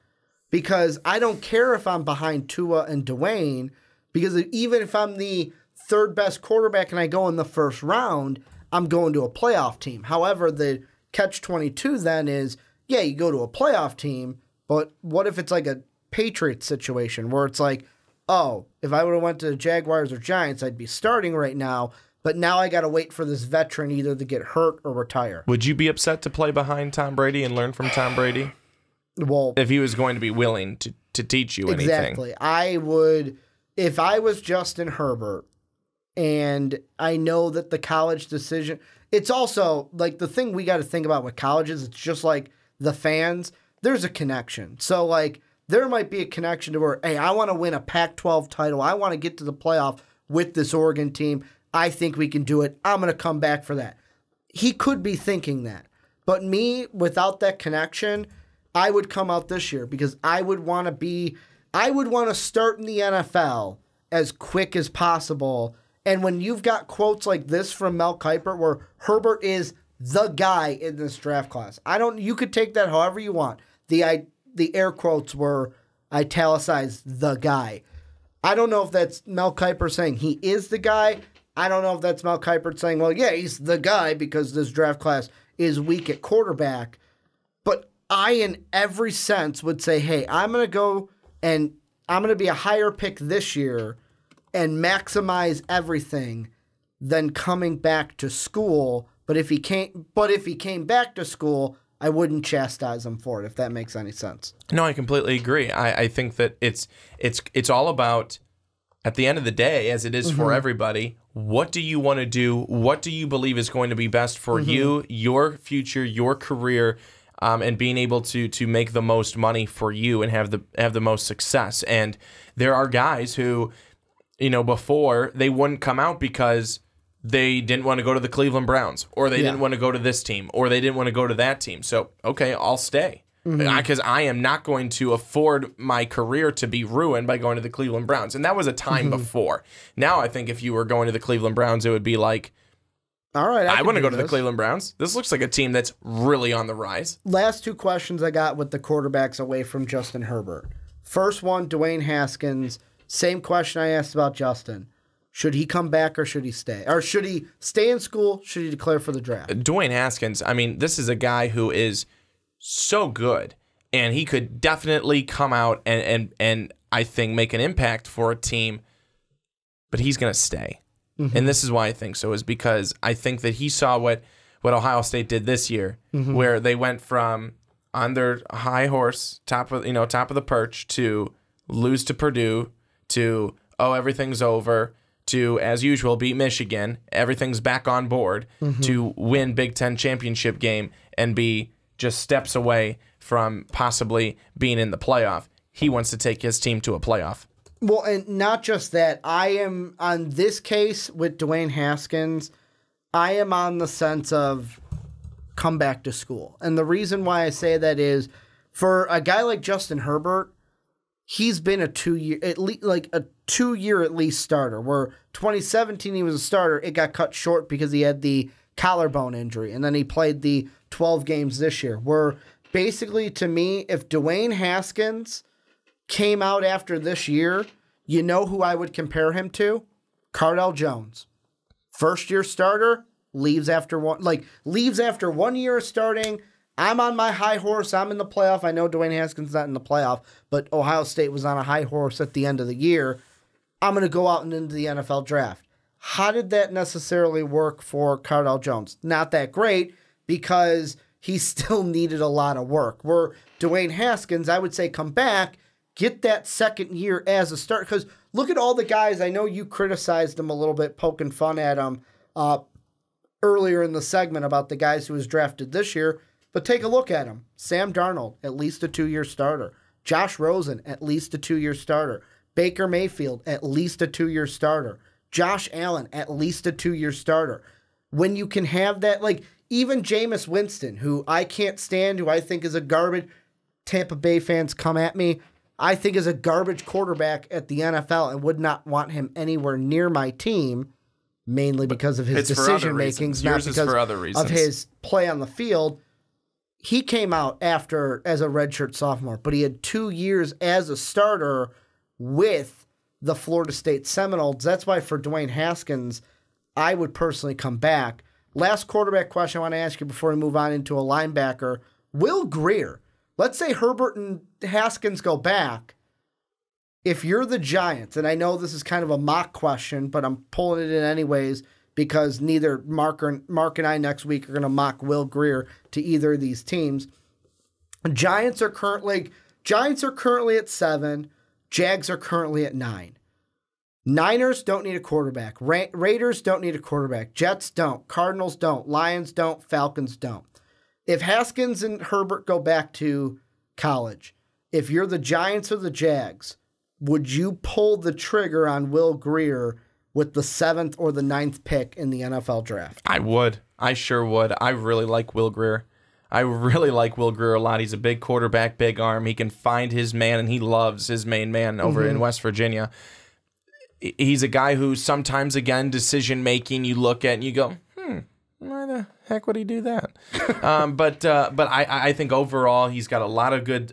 because I don't care if I'm behind Tua and Dwayne, because even if I'm the third best quarterback and I go in the first round, I'm going to a playoff team. However, the catch-22 then is, yeah, you go to a playoff team, but what if it's like a Patriots situation where it's like, oh, if I would have went to the Jaguars or Giants, I'd be starting right now, but now I got to wait for this veteran either to get hurt or retire. Would you be upset to play behind Tom Brady and learn from Tom Brady? Well, if he was going to be willing to teach you anything. Exactly. I would, if I was Justin Herbert, and I know that the college decision, it's also like the thing we got to think about with colleges, it's just like the fans, there's a connection. So like there might be a connection to where, hey, I want to win a Pac-12 title. I want to get to the playoff with this Oregon team. I think we can do it. I'm going to come back for that. He could be thinking that. But me, without that connection, I would come out this year because I would want to start in the NFL as quick as possible. And when you've got quotes like this from Mel Kiper where Herbert is the guy in this draft class, you could take that however you want. The air quotes were italicized, the guy. I don't know if that's Mel Kiper saying he is the guy. I don't know if that's Mel Kiper saying, well, yeah, he's the guy because this draft class is weak at quarterback. But I, in every sense, would say, hey, I'm going to go and I'm going to be a higher pick this year and maximize everything than coming back to school. But if he came back to school, I wouldn't chastise him for it, if that makes any sense. No, I completely agree. I think that it's all about, at the end of the day, as it is for everybody, what do you want to do? What do you believe is going to be best for you, your future, your career, and being able to make the most money for you and have the most success? And there are guys who, before they wouldn't come out because they didn't want to go to the Cleveland Browns, or they didn't want to go to this team, or they didn't want to go to that team. So, okay, I'll stay. Because I am not going to afford my career to be ruined by going to the Cleveland Browns. And that was a time before. Now I think if you were going to the Cleveland Browns, it would be like, all right, I want to go to the Cleveland Browns. This looks like a team that's really on the rise. Last two questions I got with the quarterbacks away from Justin Herbert. First one, Dwayne Haskins. Same question I asked about Justin. Should he come back or should he stay? Or should he stay in school? Should he declare for the draft? Dwayne Haskins, I mean, this is a guy who is so good, and he could definitely come out and I think make an impact for a team, but he's going to stay. And this is why I think so, is because I think that he saw what Ohio State did this year, where they went from on their high horse, top of the perch, to lose to Purdue, to everything's over, to, as usual, beat Michigan, everything's back on board, to win Big Ten championship game and be just steps away from possibly being in the playoff. He wants to take his team to a playoff. Well, and not just that. I am, on this case with Dwayne Haskins, I am on the sense of come back to school. And the reason why I say that is, for a guy like Justin Herbert, he's been a 2-year, at least, like a 2-year at least starter, where 2017 he was a starter. It got cut short because he had the collarbone injury, and then he played the 12 games this year, where basically, to me, if Dwayne Haskins came out after this year, you know who I would compare him to? Cardell Jones. First-year starter, leaves after 1 year of starting. I'm on my high horse. I'm in the playoff. I know Dwayne Haskins not in the playoff, but Ohio State was on a high horse at the end of the year. I'm going to go out and into the NFL draft. How did that necessarily work for Cardell Jones? Not that great, because he still needed a lot of work. Where Dwayne Haskins, I would say, come back, get that second year as a starter. Because look at all the guys. I know you criticized him a little bit, poking fun at him earlier in the segment about the guys who was drafted this year. But take a look at him. Sam Darnold, at least a 2-year starter. Josh Rosen, at least a 2-year starter. Baker Mayfield, at least a 2-year starter. Josh Allen, at least a 2-year starter. When you can have that, like even Jameis Winston, who I can't stand, who I think is a garbage, Tampa Bay fans come at me, I think is a garbage quarterback at the NFL and would not want him anywhere near my team, mainly because of his decision makings, not because of his play on the field. He came out after as a redshirt sophomore, but he had 2 years as a starter with the Florida State Seminoles. That's why for Dwayne Haskins, I would personally come back. Last quarterback question I want to ask you before we move on into a linebacker. Will Grier, let's say Herbert and Haskins go back. If you're the Giants, and I know this is kind of a mock question, but I'm pulling it in anyways, because neither Mark and I next week are going to mock Will Grier to either of these teams. Giants are currently at 7. Jags are currently at 9. Niners don't need a quarterback. Raiders don't need a quarterback. Jets don't. Cardinals don't. Lions don't. Falcons don't. If Haskins and Herbert go back to college, if you're the Giants or the Jags, would you pull the trigger on Will Grier with the 7th or the 9th pick in the NFL draft? I would. I sure would. I really like Will Grier. I really like Will Grier a lot. He's a big quarterback, big arm. He can find his man, and he loves his main man over in West Virginia. He's a guy who sometimes, again, decision-making, you look at and you go, why the heck would he do that? But I think overall he's got a lot of good,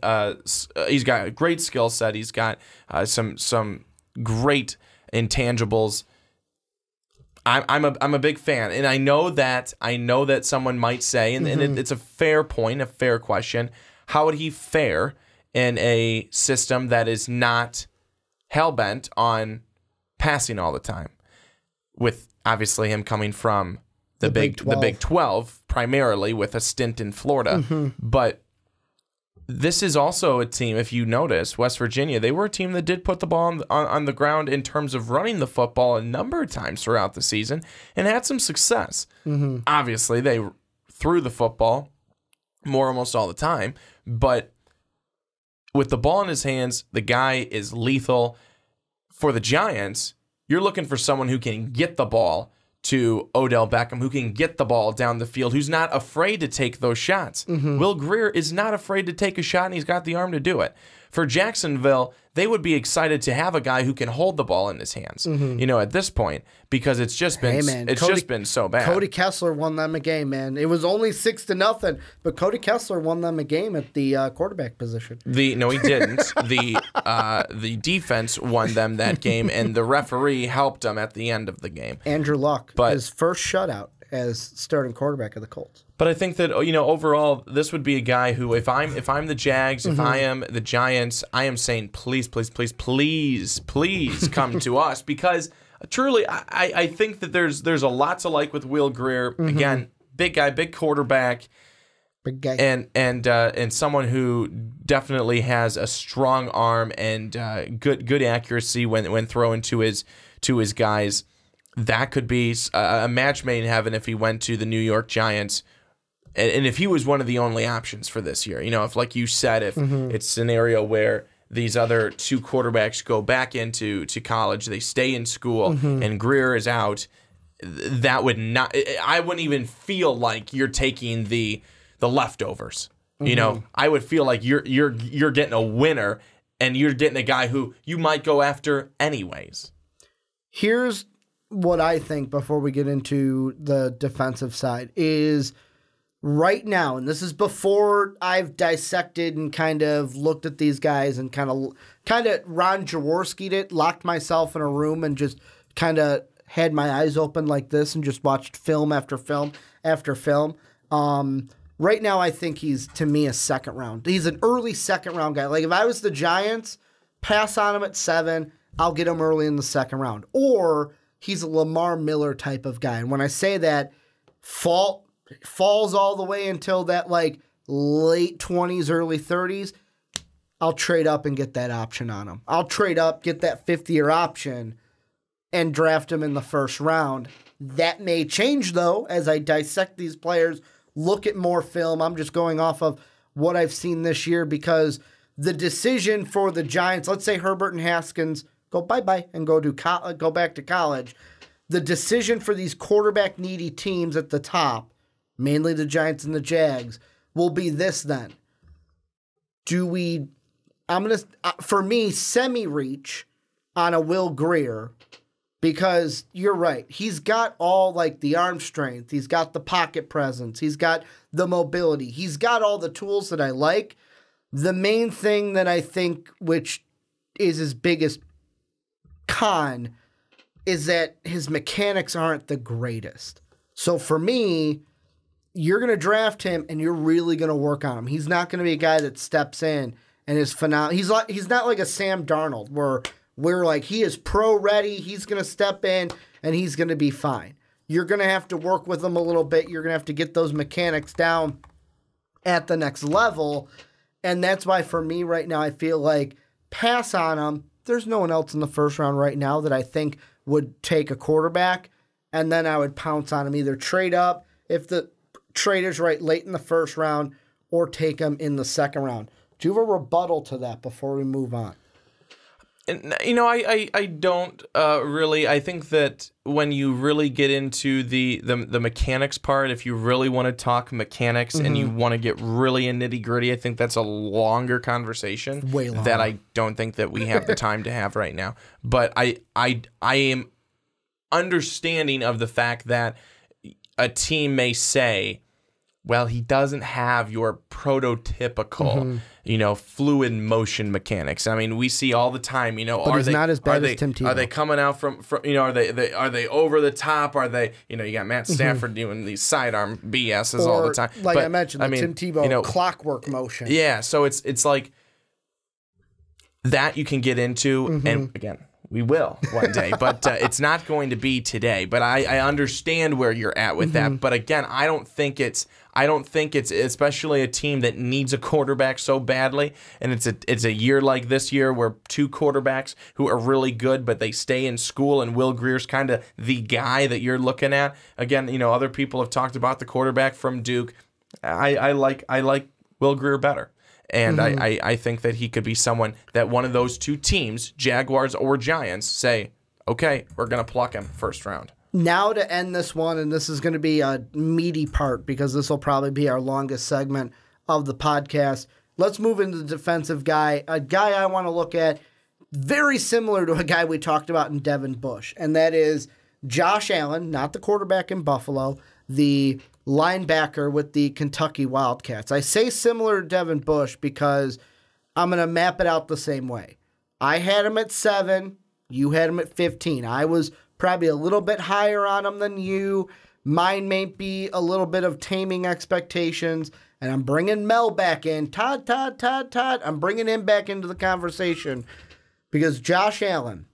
he's got a great skill set. He's got some great intangibles. I'm a big fan, and I know that someone might say, and it's a fair point, a fair question. How would he fare in a system that is not hell-bent on passing all the time? With obviously him coming from the Big 12 primarily, with a stint in Florida, but this is also a team, if you notice, West Virginia, they were a team that did put the ball on the ground in terms of running the football a number of times throughout the season and had some success. Obviously, they threw the football more almost all the time, but with the ball in his hands, the guy is lethal. For the Giants, you're looking for someone who can get the ball to Odell Beckham, who can get the ball down the field, who's not afraid to take those shots. Will Grier is not afraid to take a shot, and he's got the arm to do it. For Jacksonville, they would be excited to have a guy who can hold the ball in his hands, at this point, because it's just been just been so bad. Cody Kessler won them a game, man. It was only 6-0, but Cody Kessler won them a game at the quarterback position. No, he didn't. The defense won them that game, and the referee helped them at the end of the game. Andrew Luck, his first shutout as starting quarterback of the Colts. But I think that overall, this would be a guy who, if I'm the Jags, if I am the Giants, I am saying please come to us, because truly, I think that there's a lot to like with Will Grier. Again, big guy, big quarterback. Big guy. And someone who definitely has a strong arm and good accuracy when throwing to his guys. That could be a match made in heaven if he went to the New York Giants, and if he was one of the only options for this year. If, like you said, if it's a scenario where these other two quarterbacks go back into college, they stay in school, and Grier is out, that would not. I wouldn't even feel like you're taking the leftovers. I would feel like you're getting a winner, and you're getting a guy who you might go after anyways. Here's what I think before we get into the defensive side is right now, and this is before I've dissected and kind of looked at these guys and kind of Ron Jaworski'd it, locked myself in a room and just kind of had my eyes open like this and just watched film after film after film. Right now, I think he's, to me, a second round. He's an early second round guy. Like, if I was the Giants, pass on him at 7, I'll get him early in the second round. Or he's a Lamar Miller type of guy. And when I say that, falls all the way until that, like, late 20s, early 30s, I'll trade up and get that option on him. I'll trade up, get that 5th-year option, and draft him in the first round. That may change, though, as I dissect these players, look at more film. I'm just going off of what I've seen this year because the decision for the Giants, let's say Herbert and Haskins go bye-bye and go back to college. The decision for these quarterback-needy teams at the top, mainly the Giants and the Jags, will be this then. For me, semi-reach on a Will Grier, because you're right. He's got all like the arm strength. He's got the pocket presence. He's got the mobility. He's got all the tools that I like. The main thing that I think, which is his biggest con, is that his mechanics aren't the greatest. So for me, you're going to draft him and you're really going to work on him. He's not going to be a guy that steps in and is phenomenal. He's not like a Sam Darnold where we're like, he is pro ready, he's going to step in, and he's going to be fine. You're going to have to work with him a little bit. You're going to have to get those mechanics down at the next level, and that's why for me right now I feel like pass on him. There's no one else in the first round right now that I think would take a quarterback, and then I would pounce on him, either trade up if the trade is right late in the first round or take him in the second round. Do you have a rebuttal to that before we move on? And, I don't really. I think that when you really get into the mechanics part, if you really want to talk mechanics and you want to get really in nitty gritty, I think that's a longer conversation. Way longer. That I don't think that we have the time to have right now. But I am understanding of the fact that a team may say, well, he doesn't have your prototypical, fluid motion mechanics. I mean, we see all the time, but he's not as bad as Tim Tebow. Are they coming out from are they over the top? Are they, you got Matt Stafford doing these sidearm BSs all the time. Like I mentioned, Tim Tebow clockwork motion. Yeah, so it's like that you can get into, and again, we will one day, but it's not going to be today. But I understand where you're at with that. But again, I don't think it's especially a team that needs a quarterback so badly, and it's a year like this year where two quarterbacks who are really good, but they stay in school, and Will Grier's kind of the guy that you're looking at. Again, other people have talked about the quarterback from Duke. I like Will Grier better. And I think that he could be someone that one of those two teams, Jaguars or Giants, say, okay, we're going to pluck him first round. Now to end this one, and this is going to be a meaty part because this will probably be our longest segment of the podcast. Let's move into the defensive guy, a guy I want to look at very similar to a guy we talked about in Devin Bush, and that is Josh Allen, not the quarterback in Buffalo, the linebacker with the Kentucky Wildcats. I say similar to Devin Bush because I'm going to map it out the same way. I had him at 7. You had him at 15. I was probably a little bit higher on him than you. Mine may be a little bit of taming expectations, and I'm bringing Mel back in. Todd. I'm bringing him back into the conversation because Josh Allen,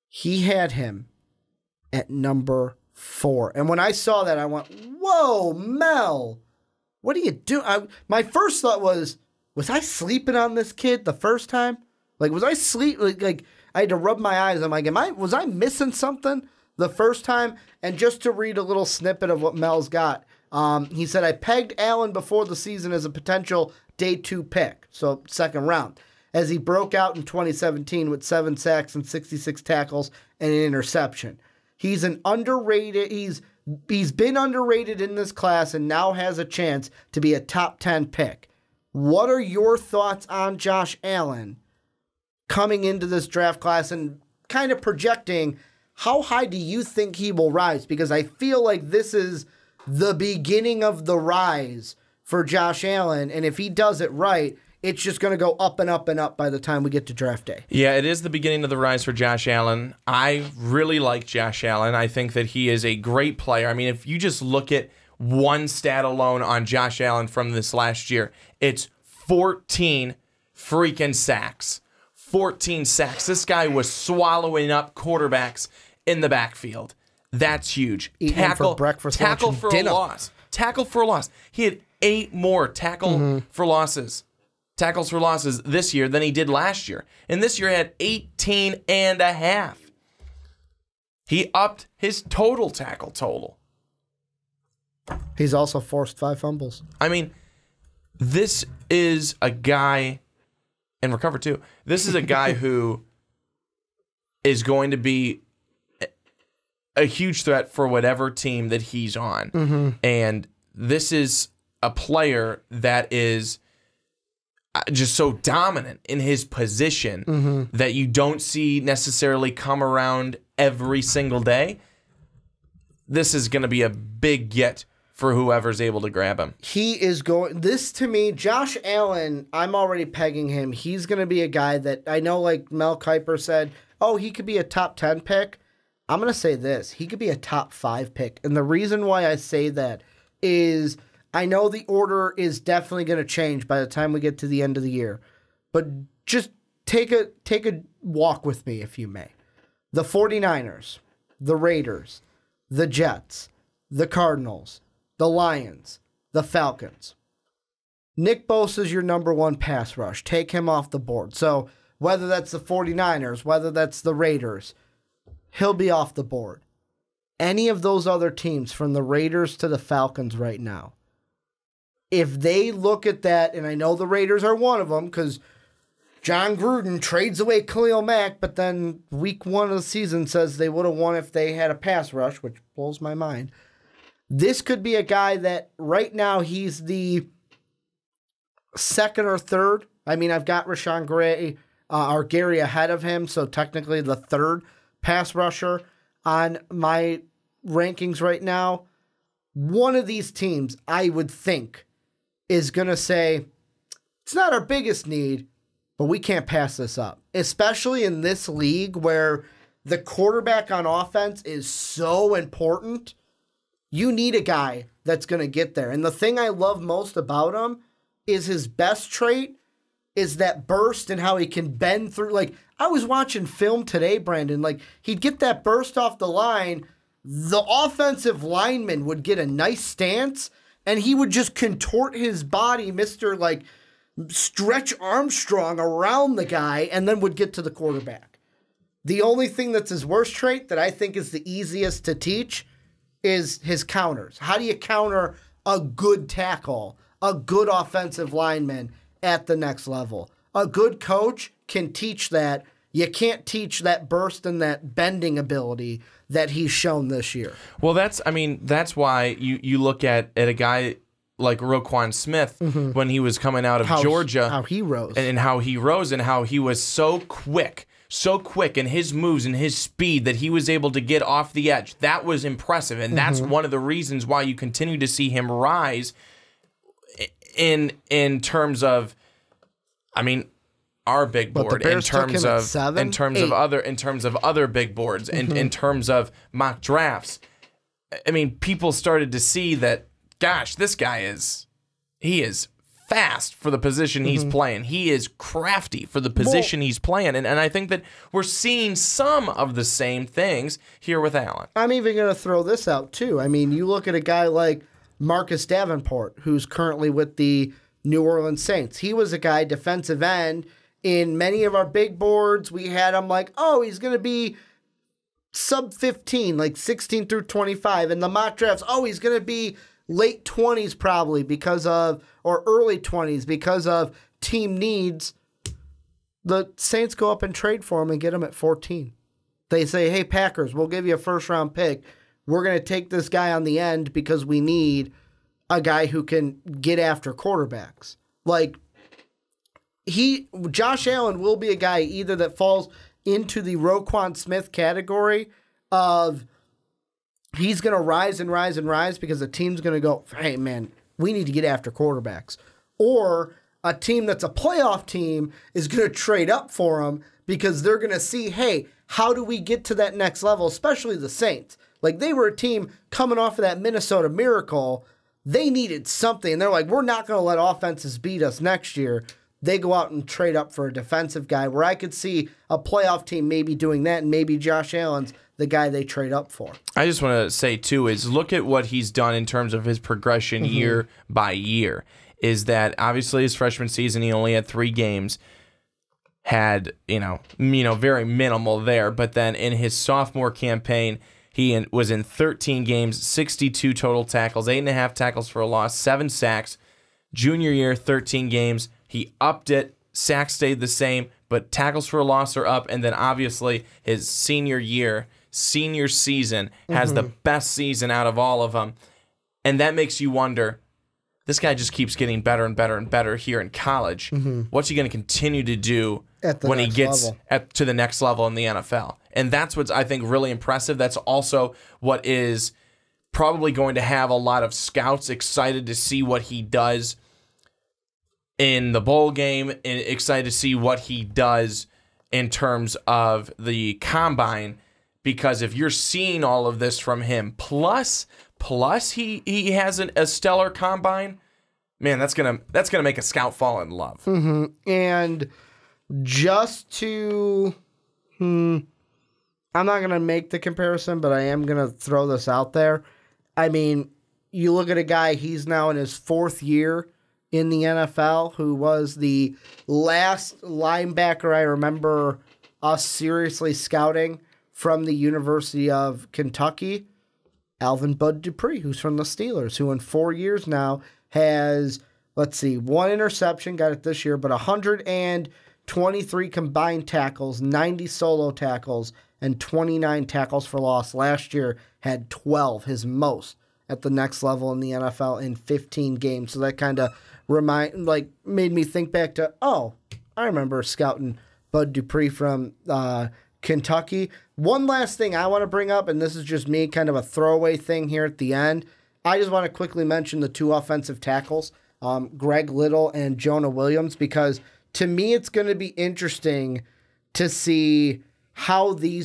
he had him at number 4. And when I saw that, I went, whoa, Mel, what are you doing? My first thought was I sleeping on this kid the first time? Like, was I sleep? Like I had to rub my eyes. I'm like, was I missing something the first time? And just to read a little snippet of what Mel's got, he said, I pegged Allen before the season as a potential day 2 pick, so second round, as he broke out in 2017 with 7 sacks and 66 tackles and an interception. He's an underrated. He's been underrated in this class and now has a chance to be a top 10 pick. What are your thoughts on Josh Allen coming into this draft class and kind of projecting how high do you think he will rise? Because I feel like this is the beginning of the rise for Josh Allen, and if he does it right, it's just going to go up and up and up by the time we get to draft day. Yeah, it is the beginning of the rise for Josh Allen. I really like Josh Allen. I think that he is a great player. I mean, if you just look at one stat alone on Josh Allen from this last year, it's 14 freaking sacks. 14 sacks. This guy was swallowing up quarterbacks in the backfield. That's huge. For breakfast, tackle lunch, for dinner. a loss. Tackle for a loss. He had 8 more tackles for losses this year than he did last year. And this year he had 18 and a half. He upped his total tackle total. He's also forced 5 fumbles. I mean, this is a guy, and recover too. This is a guy who is going to be a huge threat for whatever team that he's on. And this is a player that is just so dominant in his position that you don't see necessarily come around every single day. This is going to be a big get for whoever's able to grab him. He is going, this to me, Josh Allen, I'm already pegging him. He's going to be a guy that I know, like Mel Kiper said, oh, he could be a top 10 pick. I'm going to say this. He could be a top 5 pick. And the reason why I say that is I know the order is definitely going to change by the time we get to the end of the year. But just take a walk with me, if you may. The 49ers, the Raiders, the Jets, the Cardinals, the Lions, the Falcons. Nick Bosa is your number 1 pass rush. Take him off the board. So whether that's the 49ers, whether that's the Raiders, he'll be off the board. Any of those other teams, from the Raiders to the Falcons right now, if they look at that, and I know the Raiders are one of them because John Gruden trades away Khalil Mack, but then week 1 of the season says they would have won if they had a pass rush, which blows my mind. This could be a guy that right now he's the 2nd or 3rd. I mean, I've got Rashawn Gary ahead of him, so technically the 3rd pass rusher on my rankings right now. One of these teams, I would think, is going to say, it's not our biggest need, but we can't pass this up. Especially in this league where the quarterback on offense is so important. You need a guy that's going to get there. And the thing I love most about him is his best trait is that burst and how he can bend through. Like, I was watching film today, Brandon. Like, he'd get that burst off the line. The offensive lineman would get a nice stance, and he would just contort his body, Mr. like Stretch Armstrong, around the guy, and then would get to the quarterback. The only thing that's his worst trait that I think is the easiest to teach is his counters. How do you counter a good tackle, a good offensive lineman at the next level? A good coach can teach that. You can't teach that burst and that bending ability that he's shown this year. Well, that's why you look at a guy like Roquan Smith when he was coming out of Georgia. How he rose. And how he rose and how he was so quick in his moves and his speed that he was able to get off the edge. That was impressive, and that's one of the reasons why you continue to see him rise in terms of, I mean, our big board, in terms of other big boards, in terms of mock drafts. I mean, people started to see that, gosh, this guy is fast for the position he's playing. He is crafty for the position he's playing. And I think that we're seeing some of the same things here with Allen. I'm even going to throw this out, too. I mean, you look at a guy like Marcus Davenport, who's currently with the New Orleans Saints. He was a guy, defensive end. In many of our big boards, we had him like, oh, he's going to be sub 15, like 16 through 25. In the mock drafts, oh, he's going to be late 20s probably because of, or early 20s because of team needs. The Saints go up and trade for him and get him at 14. They say, hey, Packers, we'll give you a first-round pick. We're going to take this guy on the end because we need a guy who can get after quarterbacks. Like, Josh Allen will be a guy either that falls into the Roquan Smith category of he's going to rise and rise and rise because the team's going to go, hey, man, we need to get after quarterbacks. Or a team that's a playoff team is going to trade up for him because they're going to see, hey, how do we get to that next level, especially the Saints. Like, they were a team coming off of that Minnesota Miracle. They needed something, and they're like, we're not going to let offenses beat us next year. They go out and trade up for a defensive guy where I could see a playoff team maybe doing that, and maybe Josh Allen's the guy they trade up for. I just want to say, too, is look at what he's done in terms of his progression year by year. Is that obviously his freshman season, he only had 3 games, had, very minimal there. But then in his sophomore campaign, he was in 13 games, 62 total tackles, 8.5 tackles for a loss, 7 sacks. Junior year, 13 games. He upped it. Sacks stayed the same, but tackles for a loss are up. And then obviously his senior season has the best season out of all of them. And that makes you wonder, this guy just keeps getting better and better and better here in college. What's he going to continue to do when he gets to the next level in the NFL? And that's what's, I think, really impressive. That's also what is probably going to have a lot of scouts excited to see what he does in the bowl game and excited to see what he does in terms of the combine. Because if you're seeing all of this from him, plus he has a stellar combine, man, that's gonna make a scout fall in love. And just to, I'm not gonna make the comparison, but I am gonna throw this out there. I mean, you look at a guy; he's now in his 4th year in the NFL, who was the last linebacker I remember us seriously scouting from the University of Kentucky, Alvin Bud Dupree, who's from the Steelers, who in 4 years now has, 1 interception, got it this year, but 123 combined tackles, 90 solo tackles, and 29 tackles for loss. Last year had 12, his most at the next level in the NFL in 15 games. So that kind of made me think back to, I remember scouting Bud Dupree from Kentucky. One last thing I want to bring up, and this is just me, kind of a throwaway thing here at the end. I just want to quickly mention the 2 offensive tackles, Greg Little and Jonah Williams, because to me it's going to be interesting to see how the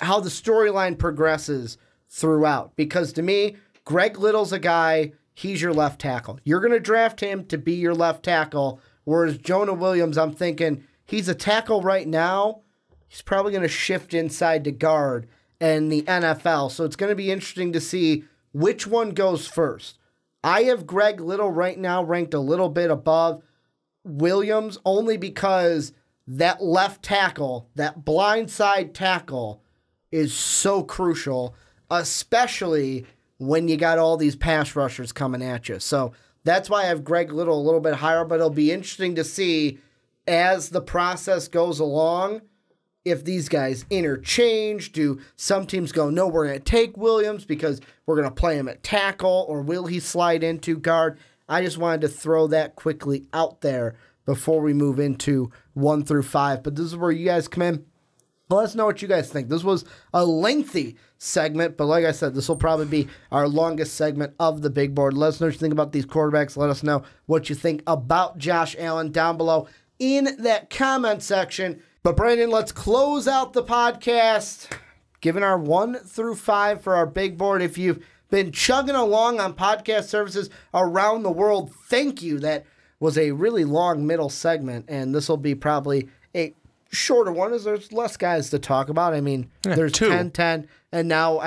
storyline progresses throughout. Because to me, Greg Little's a guy, he's your left tackle. You're going to draft him to be your left tackle, whereas Jonah Williams, I'm thinking, he's a tackle right now. He's probably going to shift inside to guard in the NFL. So it's going to be interesting to see which one goes first. I have Greg Little right now ranked a little bit above Williams only because that left tackle, that blindside tackle, is so crucial, especially when you got all these pass rushers coming at you. So that's why I have Greg Little a little bit higher, but it'll be interesting to see as the process goes along if these guys interchange. Do some teams go, no, we're going to take Williams because we're going to play him at tackle, or will he slide into guard? I just wanted to throw that quickly out there before we move into 1 through 5. But this is where you guys come in. Let us know what you guys think. This was a lengthy segment, but like I said, this will probably be our longest segment of the big board. Let us know what you think about these quarterbacks. Let us know what you think about Josh Allen down below in that comment section. But Brandon, let's close out the podcast, giving our 1 through 5 for our big board. If you've been chugging along on podcast services around the world, thank you. That was a really long middle segment, and this will be probably a shorter one as there's less guys to talk about. I mean, there's 10, and now,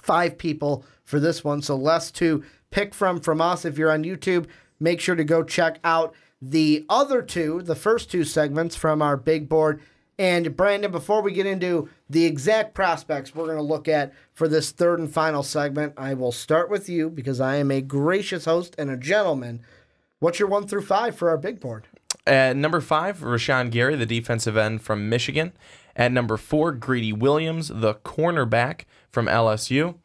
5 people for this one, so less to pick from us. If you're on YouTube, make sure to go check out the other 2, the first 2 segments from our big board. And Brandon, before we get into the exact prospects we're going to look at for this third and final segment, I will start with you because I am a gracious host and a gentleman. What's your 1 through 5 for our big board? At number 5, Rashawn Gary, the defensive end from Michigan. At number 4, Greedy Williams, the cornerback from LSU.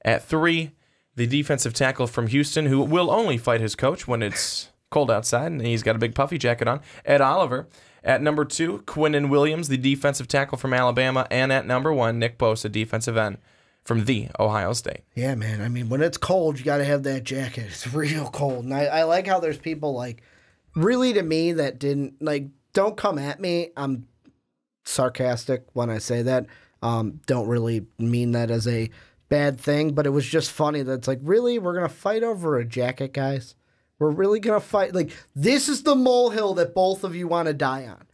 At 3, the defensive tackle from Houston, who will only fight his coach when it's cold outside and he's got a big puffy jacket on, Ed Oliver. At number 2, Quinnen Williams, the defensive tackle from Alabama. And at number 1, Nick Bosa, defensive end from the Ohio State. Yeah, man. When it's cold, you got to have that jacket. It's real cold. And I like how there's people, really to me that didn't, don't come at me. I'm sarcastic when I say that. Don't really mean that as a bad thing, but it was just funny that it's really? We're going to fight over a jacket, guys? We're really going to fight? This is the molehill that both of you want to die on.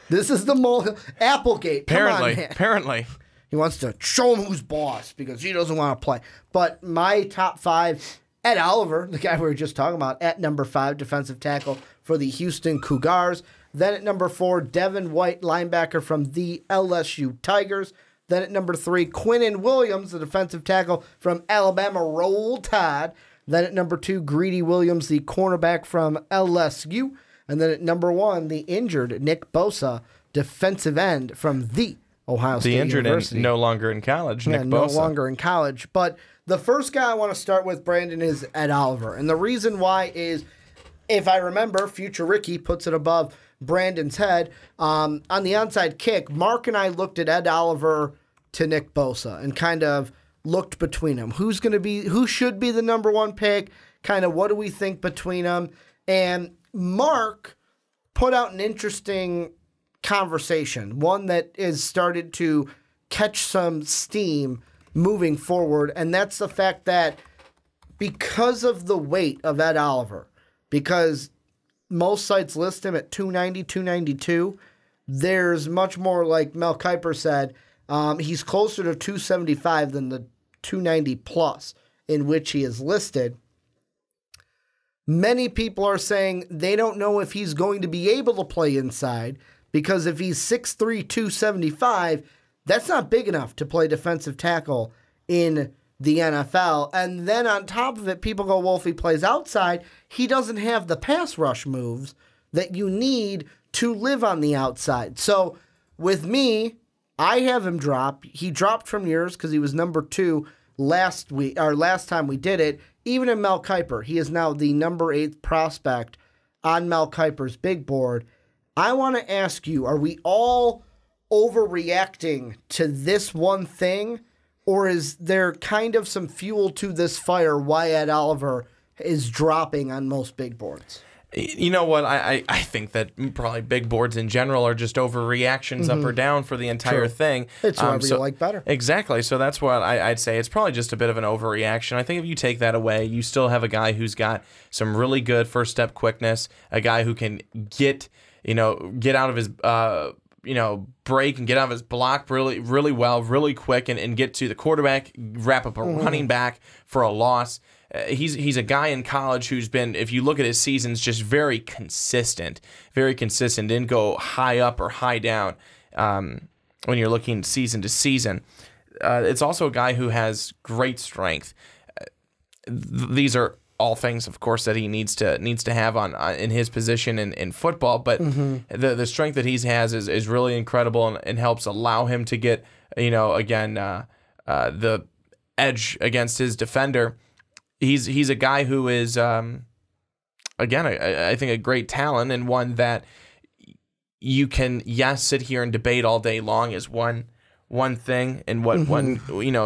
This is the molehill. Applegate, come on, man. Apparently. He wants to show him who's boss because he doesn't want to play. But my top 5, Ed Oliver, the guy we were just talking about, at number 5, defensive tackle for the Houston Cougars. Then at number 4, Devin White, linebacker from the LSU Tigers. Then at number 3, Quinnen Williams, the defensive tackle from Alabama Roll Tide. Then at number 2, Greedy Williams, the cornerback from LSU. And then at number 1, the injured Nick Bosa, defensive end from the Ohio State University. The injured and no longer in college, Nick Bosa. No longer in college. But the first guy I want to start with, Brandon, is Ed Oliver. And the reason why is, if I remember, future Ricky puts it above Brandon's head. On the onside kick, Mark and I looked at Ed Oliver to Nick Bosa and kind of looked between them. Who should be the number 1 pick? Kind of what do we think between them? And Mark put out an interesting conversation, one that has started to catch some steam moving forward, and that's the fact that because of the weight of Ed Oliver, because most sites list him at 290, 292, there's much more, like Mel Kiper said, he's closer to 275 than the 290 plus in which he is listed. Many people are saying they don't know if he's going to be able to play inside because if he's 6'3", 275, that's not big enough to play defensive tackle in the NFL. And then on top of it, people go, well, if he plays outside, he doesn't have the pass rush moves that you need to live on the outside. So with me, I have him drop. He dropped from yours because he was number 2 last time we did it. Even in Mel Kiper, he is now the number 8 prospect on Mel Kiper's big board. I want to ask you, are we all overreacting to this one thing, or is there kind of some fuel to this fire why Ed Oliver is dropping on most big boards? You know what? I think that probably big boards in general are just overreactions up or down for the entire thing. It's whatever you like better. Exactly. So that's what I'd say. It's probably just a bit of an overreaction. I think if you take that away, you still have a guy who's got some really good first step quickness, a guy who can get out of his break and get out of his block really well, really quick, and get to the quarterback, wrap up a running back for a loss. He's a guy in college who's been, if you look at his seasons, just very consistent. Didn't go high up or high down when you're looking season to season. It's also a guy who has great strength. These are all things, of course, that he needs to have in his position in football. But the strength that he has is really incredible and helps allow him to get the edge against his defender. He's a guy who is I think a great talent, and one that you can sit here and debate all day long is one thing, and what one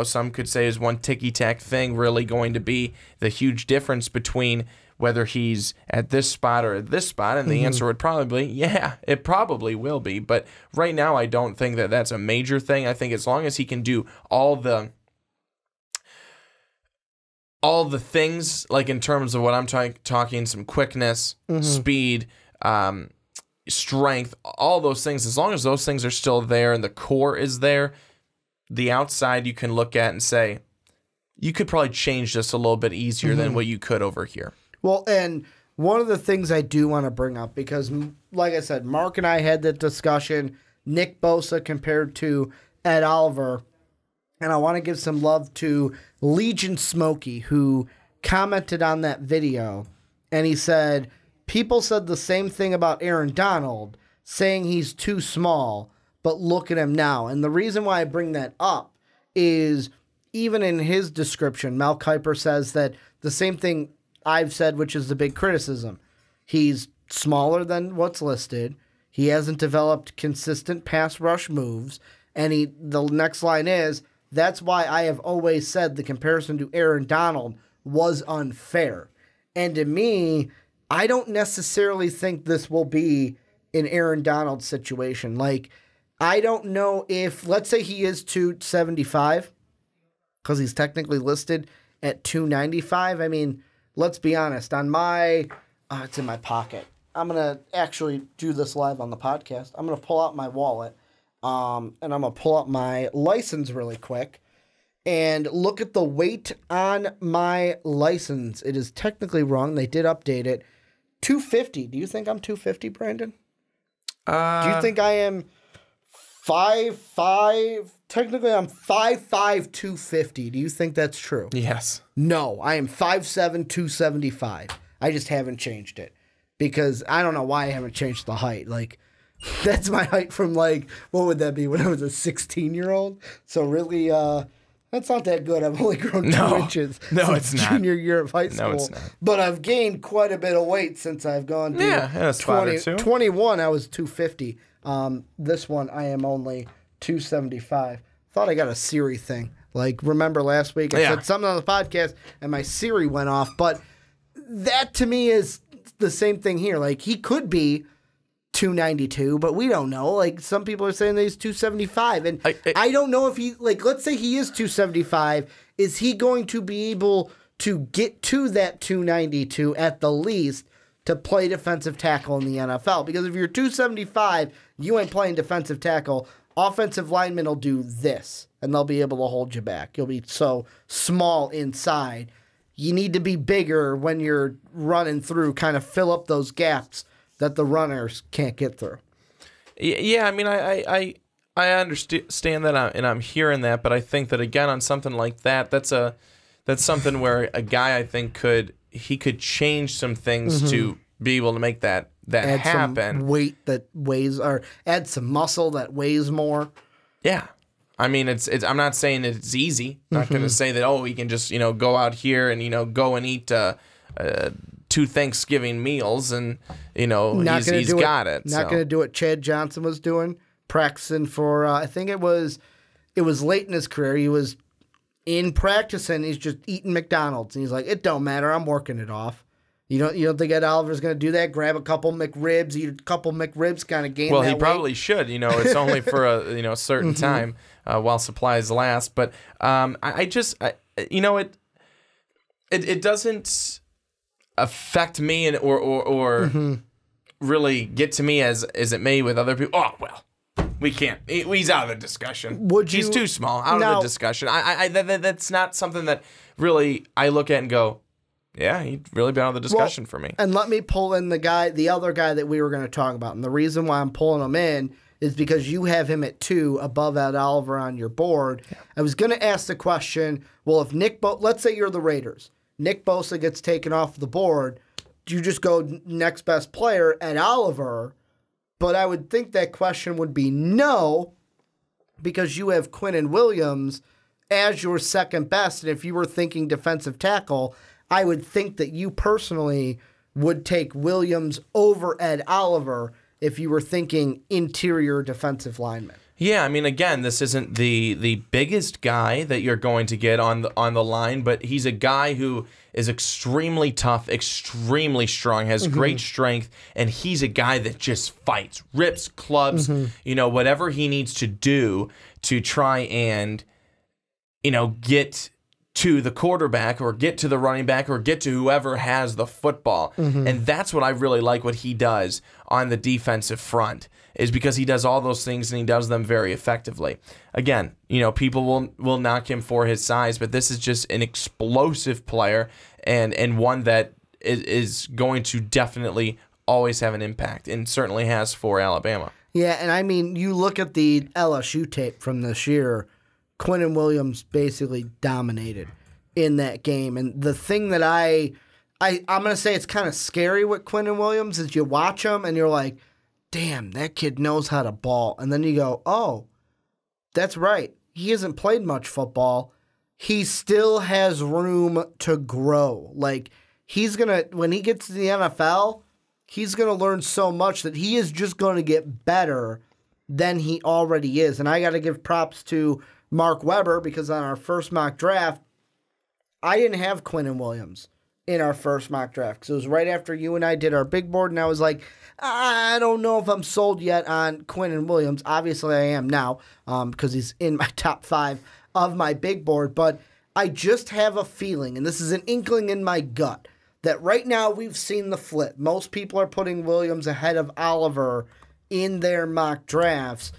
some could say is one ticky-tack thing really going to be the huge difference between whether he's at this spot or at this spot, and the answer would probably be, it probably will be. But right now I don't think that that's a major thing. I think as long as he can do all the all the things, like in terms of what I'm talking, some quickness, speed, strength, all those things, as long as those things are still there and the core is there, the outside you can look at and say, you could probably change this a little bit easier than what you could over here. Well, and one of the things I do want to bring up, because like I said, Mark and I had that discussion, Nick Bosa compared to Ed Oliver, and I want to give some love to Legion Smokey, who commented on that video, and he said, people said the same thing about Aaron Donald, saying he's too small, but look at him now. And the reason why I bring that up is even in his description, Mel Kiper says that the same thing I've said, which is the big criticism. He's smaller than what's listed. He hasn't developed consistent pass rush moves. And the next line is, that's why I have always said the comparison to Aaron Donald was unfair. And to me, I don't necessarily think this will be an Aaron Donald situation. Like, I don't know if, let's say he is 275, because he's technically listed at 295. I mean, let's be honest. On my, it's in my pocket. I'm going to actually do this live on the podcast. I'm going to pull out my wallet, and I'm going to pull up my license really quick and look at the weight on my license. It is technically wrong. They did update it. 250. Do you think I'm 250, Brandon? Do you think I am 5'5"? Technically, I'm 5'5", 250. Do you think that's true? Yes. No, I am 5'7", 275. I just haven't changed it because I don't know why I haven't changed the height. Like, that's my height from, like, what would that be, when I was a 16-year-old? So really, that's not that good. I've only grown 2 inches since junior year of high school. No, it's not. But I've gained quite a bit of weight since I've gone to 21. I was 250. This one, I am only 275. Thought I got a Siri thing. Like, remember last week I said something on the podcast and my Siri went off. But that to me is the same thing here. Like, he could be 292, but we don't know. Like, some people are saying that he's 275. And I don't know if he, like, let's say he is 275. Is he going to be able to get to that 292 at the least to play defensive tackle in the NFL? Because if you're 275, you ain't playing defensive tackle. Offensive linemen will do this, and they'll be able to hold you back. You'll be so small inside. You need to be bigger when you're running through, kind of fill up those gaps that the runners can't get through. Yeah, I mean, I understand that, and I'm hearing that, but I think that, again, on something like that, that's something where a guy, I think, could change some things to be able to make that add happen. Some weight that weighs, or add some muscle that weighs more. Yeah. I mean, it's. I'm not saying that it's easy. I'm not going to say that, he can just, go out here and, go and eat 2 Thanksgiving meals and, he's got it. Not going to do what Chad Johnson was doing, practicing for, I think it was late in his career. He was in practice and he's just eating McDonald's. And he's like, it don't matter. I'm working it off. You don't think Ed Oliver's going to do that? Grab a couple McRibs, eat a couple McRibs, kind of gain that weight? Well, he probably should. It's only for a certain time while supplies last. But it doesn't affect me or really get to me as it may with other people. Oh, well, we can't. He's out of the discussion. He's too small. Out of the discussion. That's not something that really I look at and go, yeah, he'd really be out of the discussion for me. And let me pull in the other guy that we were going to talk about. And the reason why I'm pulling him in is because you have him at 2 above Ed Oliver on your board. Yeah. I was going to ask the question, well, if let's say you're the Raiders. Nick Bosa gets taken off the board. Do you just go next best player, Ed Oliver? But I would think that question would be no, because you have Quinnen Williams as your second best. And if you were thinking defensive tackle, I would think that you personally would take Williams over Ed Oliver if you were thinking interior defensive lineman. Yeah, I mean, again, this isn't the biggest guy that you're going to get on the line, but he's a guy who is extremely tough, extremely strong, has great strength, and he's a guy that just fights, rips, clubs, whatever he needs to do to try and, get to the quarterback or get to the running back or get to whoever has the football. And that's what I really like what he does on the defensive front, is because he does all those things and he does them very effectively. Again, people will knock him for his size, but this is just an explosive player and one that is going to definitely always have an impact, and certainly has for Alabama. Yeah, and I mean, you look at the LSU tape from this year, Quinnen Williams basically dominated in that game. And the thing that I'm going to say it's kind of scary with Quinnen Williams is you watch him and you're like, damn, that kid knows how to ball. And then you go, oh, that's right. He hasn't played much football. He still has room to grow. Like, when he gets to the NFL, he's going to learn so much that he is just going to get better than he already is. And I got to give props to Mark Weber, because on our first mock draft, I didn't have Quinnen Williams in our first mock draft because it was right after you and I did our big board, and I was like, I don't know if I'm sold yet on Quinnen Williams. Obviously, I am now because he's in my top 5 of my big board, but I just have a feeling, and this is an inkling in my gut, that right now we've seen the flip. Most people are putting Williams ahead of Oliver in their mock drafts.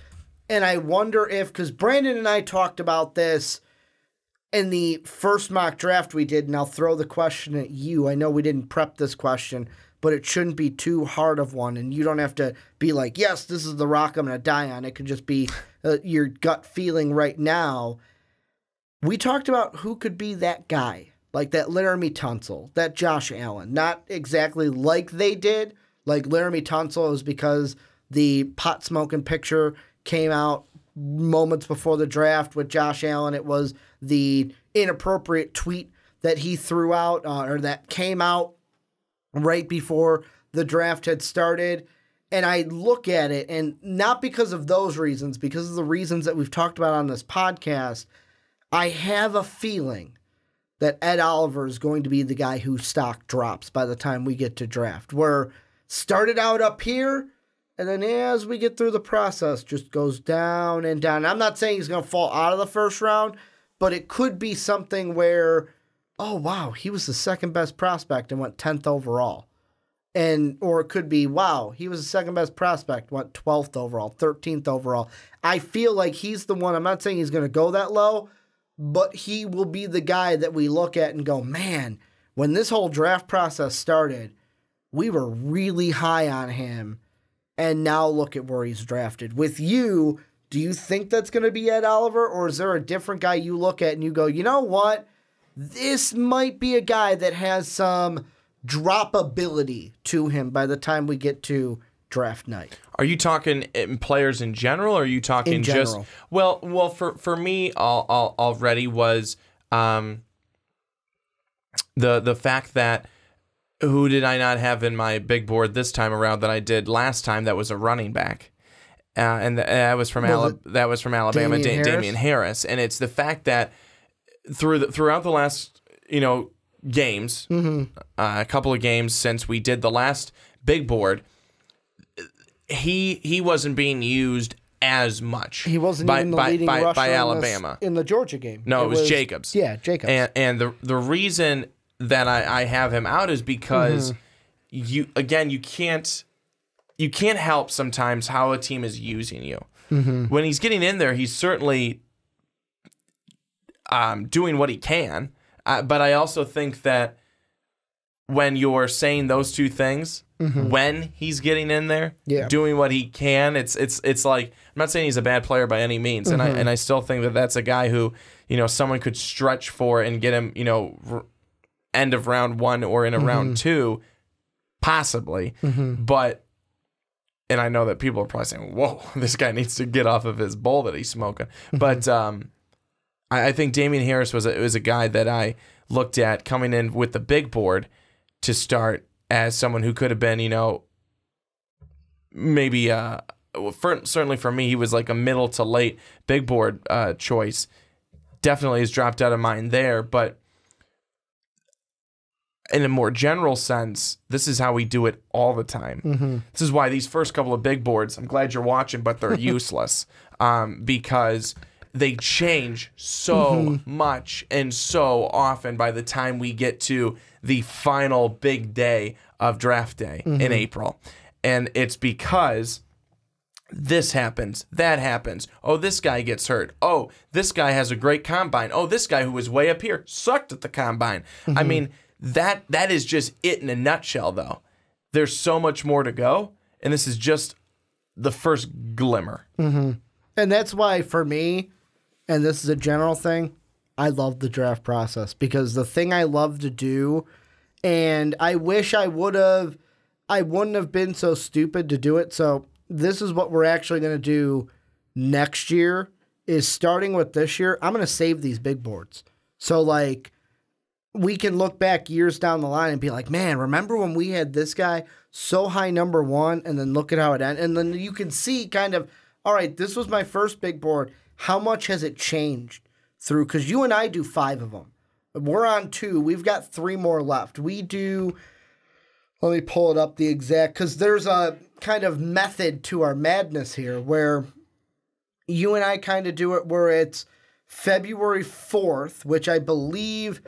And I wonder if, because Brandon and I talked about this in the first mock draft we did, and I'll throw the question at you. I know we didn't prep this question, but it shouldn't be too hard of one. And you don't have to be like, yes, this is the rock I'm going to die on. It could just be your gut feeling right now. We talked about who could be that guy, like that Laramie Tunsil, that Josh Allen. Not exactly like they did. Like Laramie Tunsil is because the pot smoking picture came out moments before the draft with Josh Allen. It was the inappropriate tweet that he threw out or that came out right before the draft had started. And I look at it, and not because of those reasons, because of the reasons that we've talked about on this podcast, I have a feeling that Ed Oliver is going to be the guy whose stock drops by the time we get to draft. We're started out up here, and then as we get through the process, just goes down and down. I'm not saying he's going to fall out of the first round, but it could be something where, oh, wow, he was the second best prospect and went 10th overall. Or it could be, wow, he was the second best prospect, went 12th overall, 13th overall. I feel like he's the one. I'm not saying he's going to go that low, but he will be the guy that we look at and go, man, when this whole draft process started, we were really high on him. And now look at where he's drafted. With you, do you think that's going to be Ed Oliver, or is there a different guy you look at and you go, you know what? This might be a guy that has some droppability to him by the time we get to draft night. Are you talking in players in general, or are you talking in general? Just well for me already was the fact that who did I not have in my big board this time around that I did last time? That was a running back, and that was from Alabama, Damian Harris. And it's the fact that throughout the last games, a couple of games since we did the last big board, he wasn't being used as much. He wasn't even the leading rusher by Alabama in the Georgia game. No, it was Jacobs. Yeah, Jacobs. And the reason that I have him out is because you can't help sometimes how a team is using you. When he's getting in there, he's certainly doing what he can. But I also think that when you're saying those two things, when he's getting in there, doing what he can, it's like, I'm not saying he's a bad player by any means, and I still think that that's a guy who someone could stretch for and get him end of round 1 or in a round 2, possibly. But, and I know that people are probably saying, whoa, this guy needs to get off of his bowl that he's smoking. But I think Damian Harris was a guy that I looked at coming in with the big board to start as someone who could have been, maybe, certainly for me, he was like a middle to late big board choice. Definitely has dropped out of mine there, but in a more general sense, this is how we do it all the time. This is why these first couple of big boards, I'm glad you're watching, but they're useless because they change so much and so often by the time we get to the final big day of draft day in April. And it's because this happens, that happens. Oh, this guy gets hurt. Oh, this guy has a great combine. Oh, this guy who was way up here sucked at the combine. I mean, that is just it in a nutshell, though. There's so much more to go, and this is just the first glimmer. And that's why, for me, and this is a general thing, I love the draft process because the thing I love to do, and I wish I wouldn't have been so stupid to do it. So this is what we're actually going to do next year is starting with this year. I'm going to save these big boards. So like we can look back years down the line and be like, man, remember when we had this guy so high number 1 and then look at how it ended. And then you can see kind of, all right, this was my first big board. How much has it changed through? Because you and I do 5 of them. We're on 2. We've got 3 more left. We do, let me pull it up the exact, because there's a kind of method to our madness here where you and I kind of do it where it's February 4th, which I believe,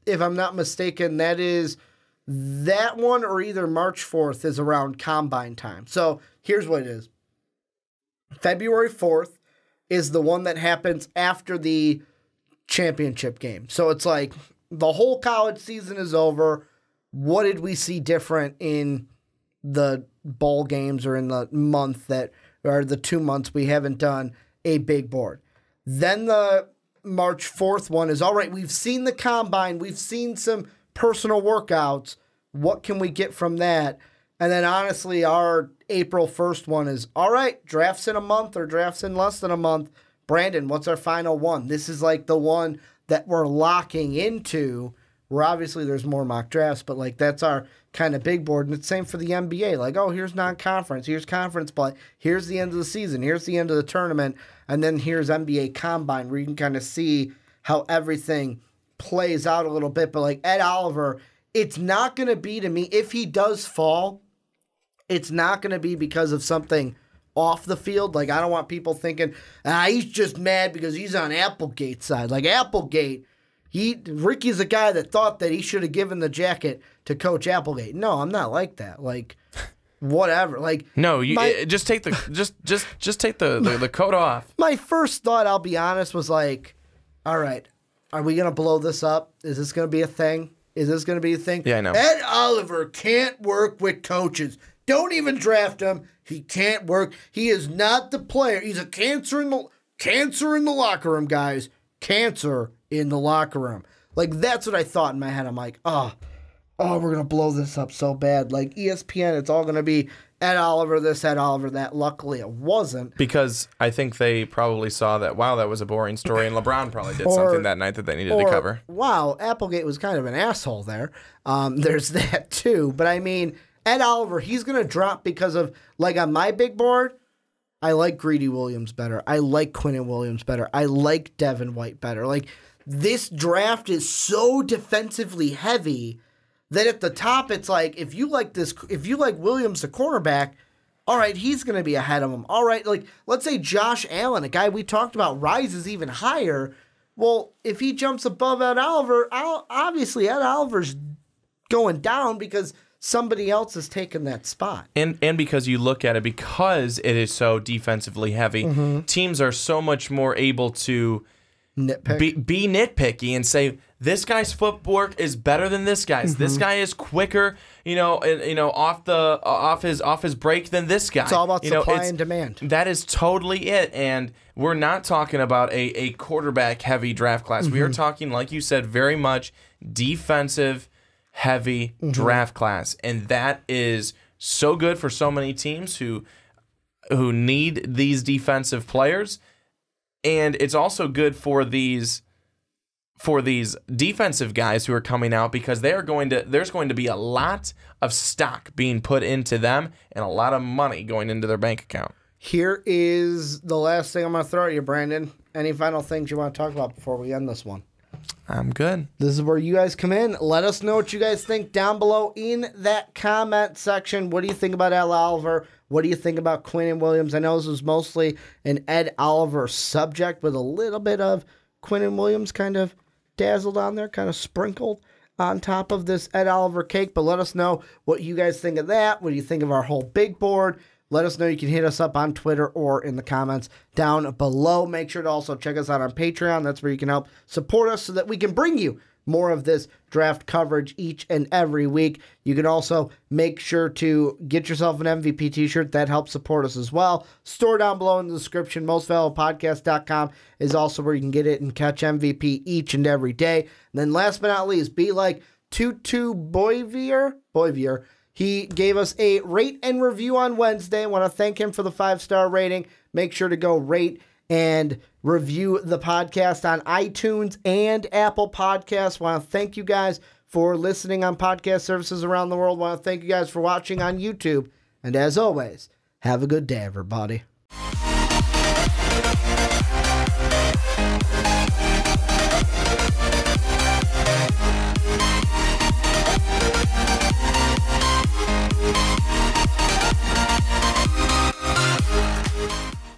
if I'm not mistaken, that is that one, or either March 4th is around combine time. So here's what it is. February 4th is the one that happens after the championship game. So it's like the whole college season is over. What did we see different in the bowl games or in the month that, or the 2 months we haven't done a big board? Then the March 4th one is, all right, we've seen the combine. We've seen some personal workouts. What can we get from that? And then honestly, our April 1st one is, all right, drafts in a month or drafts in less than a month. Brandon, what's our final one? This is like the one that we're locking into, where obviously there's more mock drafts, but like that's our kind of big board. And it's same for the NBA. Like, oh, here's non-conference, here's conference play, here's the end of the season, here's the end of the tournament, and then here's NBA Combine, where you can kind of see how everything plays out a little bit. But like Ed Oliver, it's not going to be, to me, if he does fall, it's not going to be because of something off the field. Like, I don't want people thinking, he's just mad because he's on Applegate's side. Like, Applegate, Ricky's a guy that thought that he should have given the jacket to Coach Applegate. No, I'm not like that. Like, whatever. Like, no, just take the just take the coat off. My first thought, I'll be honest, was like, all right, are we gonna blow this up? Is this gonna be a thing? Is this gonna be a thing? Yeah, I know. Ed Oliver can't work with coaches. Don't even draft him. He can't work. He is not the player. He's a cancer in the locker room, guys. Cancer in the locker room. Like, that's what I thought in my head. I'm like, oh, we're going to blow this up so bad. Like, ESPN, it's all going to be Ed Oliver this, Ed Oliver that. Luckily, it wasn't. Because I think they probably saw that, wow, that was a boring story, and LeBron probably did something that night that they needed to cover. Wow, Applegate was kind of an asshole there. There's that, too. But, I mean, Ed Oliver, he's going to drop because of, like, on my big board, I like Greedy Williams better. I like Quinnen Williams better. I like Devin White better. Like, this draft is so defensively heavy that at the top, it's like, if you like Williams, the cornerback, all right, he's going to be ahead of him. All right, like, let's say Josh Allen, a guy we talked about, rises even higher. Well, if he jumps above Ed Oliver, obviously Ed Oliver's going down because somebody else has taken that spot. And because you look at it, because it is so defensively heavy, teams are so much more able to nitpick. Be nitpicky and say, this guy's footwork is better than this guy's. This guy is quicker, off his break than this guy. It's all about supply and demand. That is totally it. And we're not talking about a quarterback heavy draft class. We are talking, like you said, very much defensive heavy draft class, and that is so good for so many teams who need these defensive players, and it's also good for these defensive guys who are coming out, because there's going to be a lot of stock being put into them and a lot of money going into their bank account. Here is the last thing I'm going to throw at you, Brandon. Any final things you want to talk about before we end this one? I'm good. This is where you guys come in. Let us know what you guys think down below in that comment section. What do you think about Ed Oliver? What do you think about Quinnen Williams? I know this was mostly an Ed Oliver subject with a little bit of Quinnen Williams kind of dazzled on there, kind of sprinkled on top of this Ed Oliver cake. But let us know what you guys think of that. What do you think of our whole big board? Let us know. You can hit us up on Twitter or in the comments down below. Make sure to also check us out on Patreon. That's where you can help support us so that we can bring you more of this draft coverage each and every week. You can also make sure to get yourself an MVP t-shirt. That helps support us as well. Store down below in the description. MostValuablePodcast.com is also where you can get it and catch MVP each and every day. And then last but not least, be like Tutu Boyvier. He gave us a rate and review on Wednesday. I want to thank him for the 5-star rating. Make sure to go rate and review the podcast on iTunes and Apple Podcasts. Want to thank you guys for listening on podcast services around the world. Want to thank you guys for watching on YouTube. And as always, have a good day, everybody.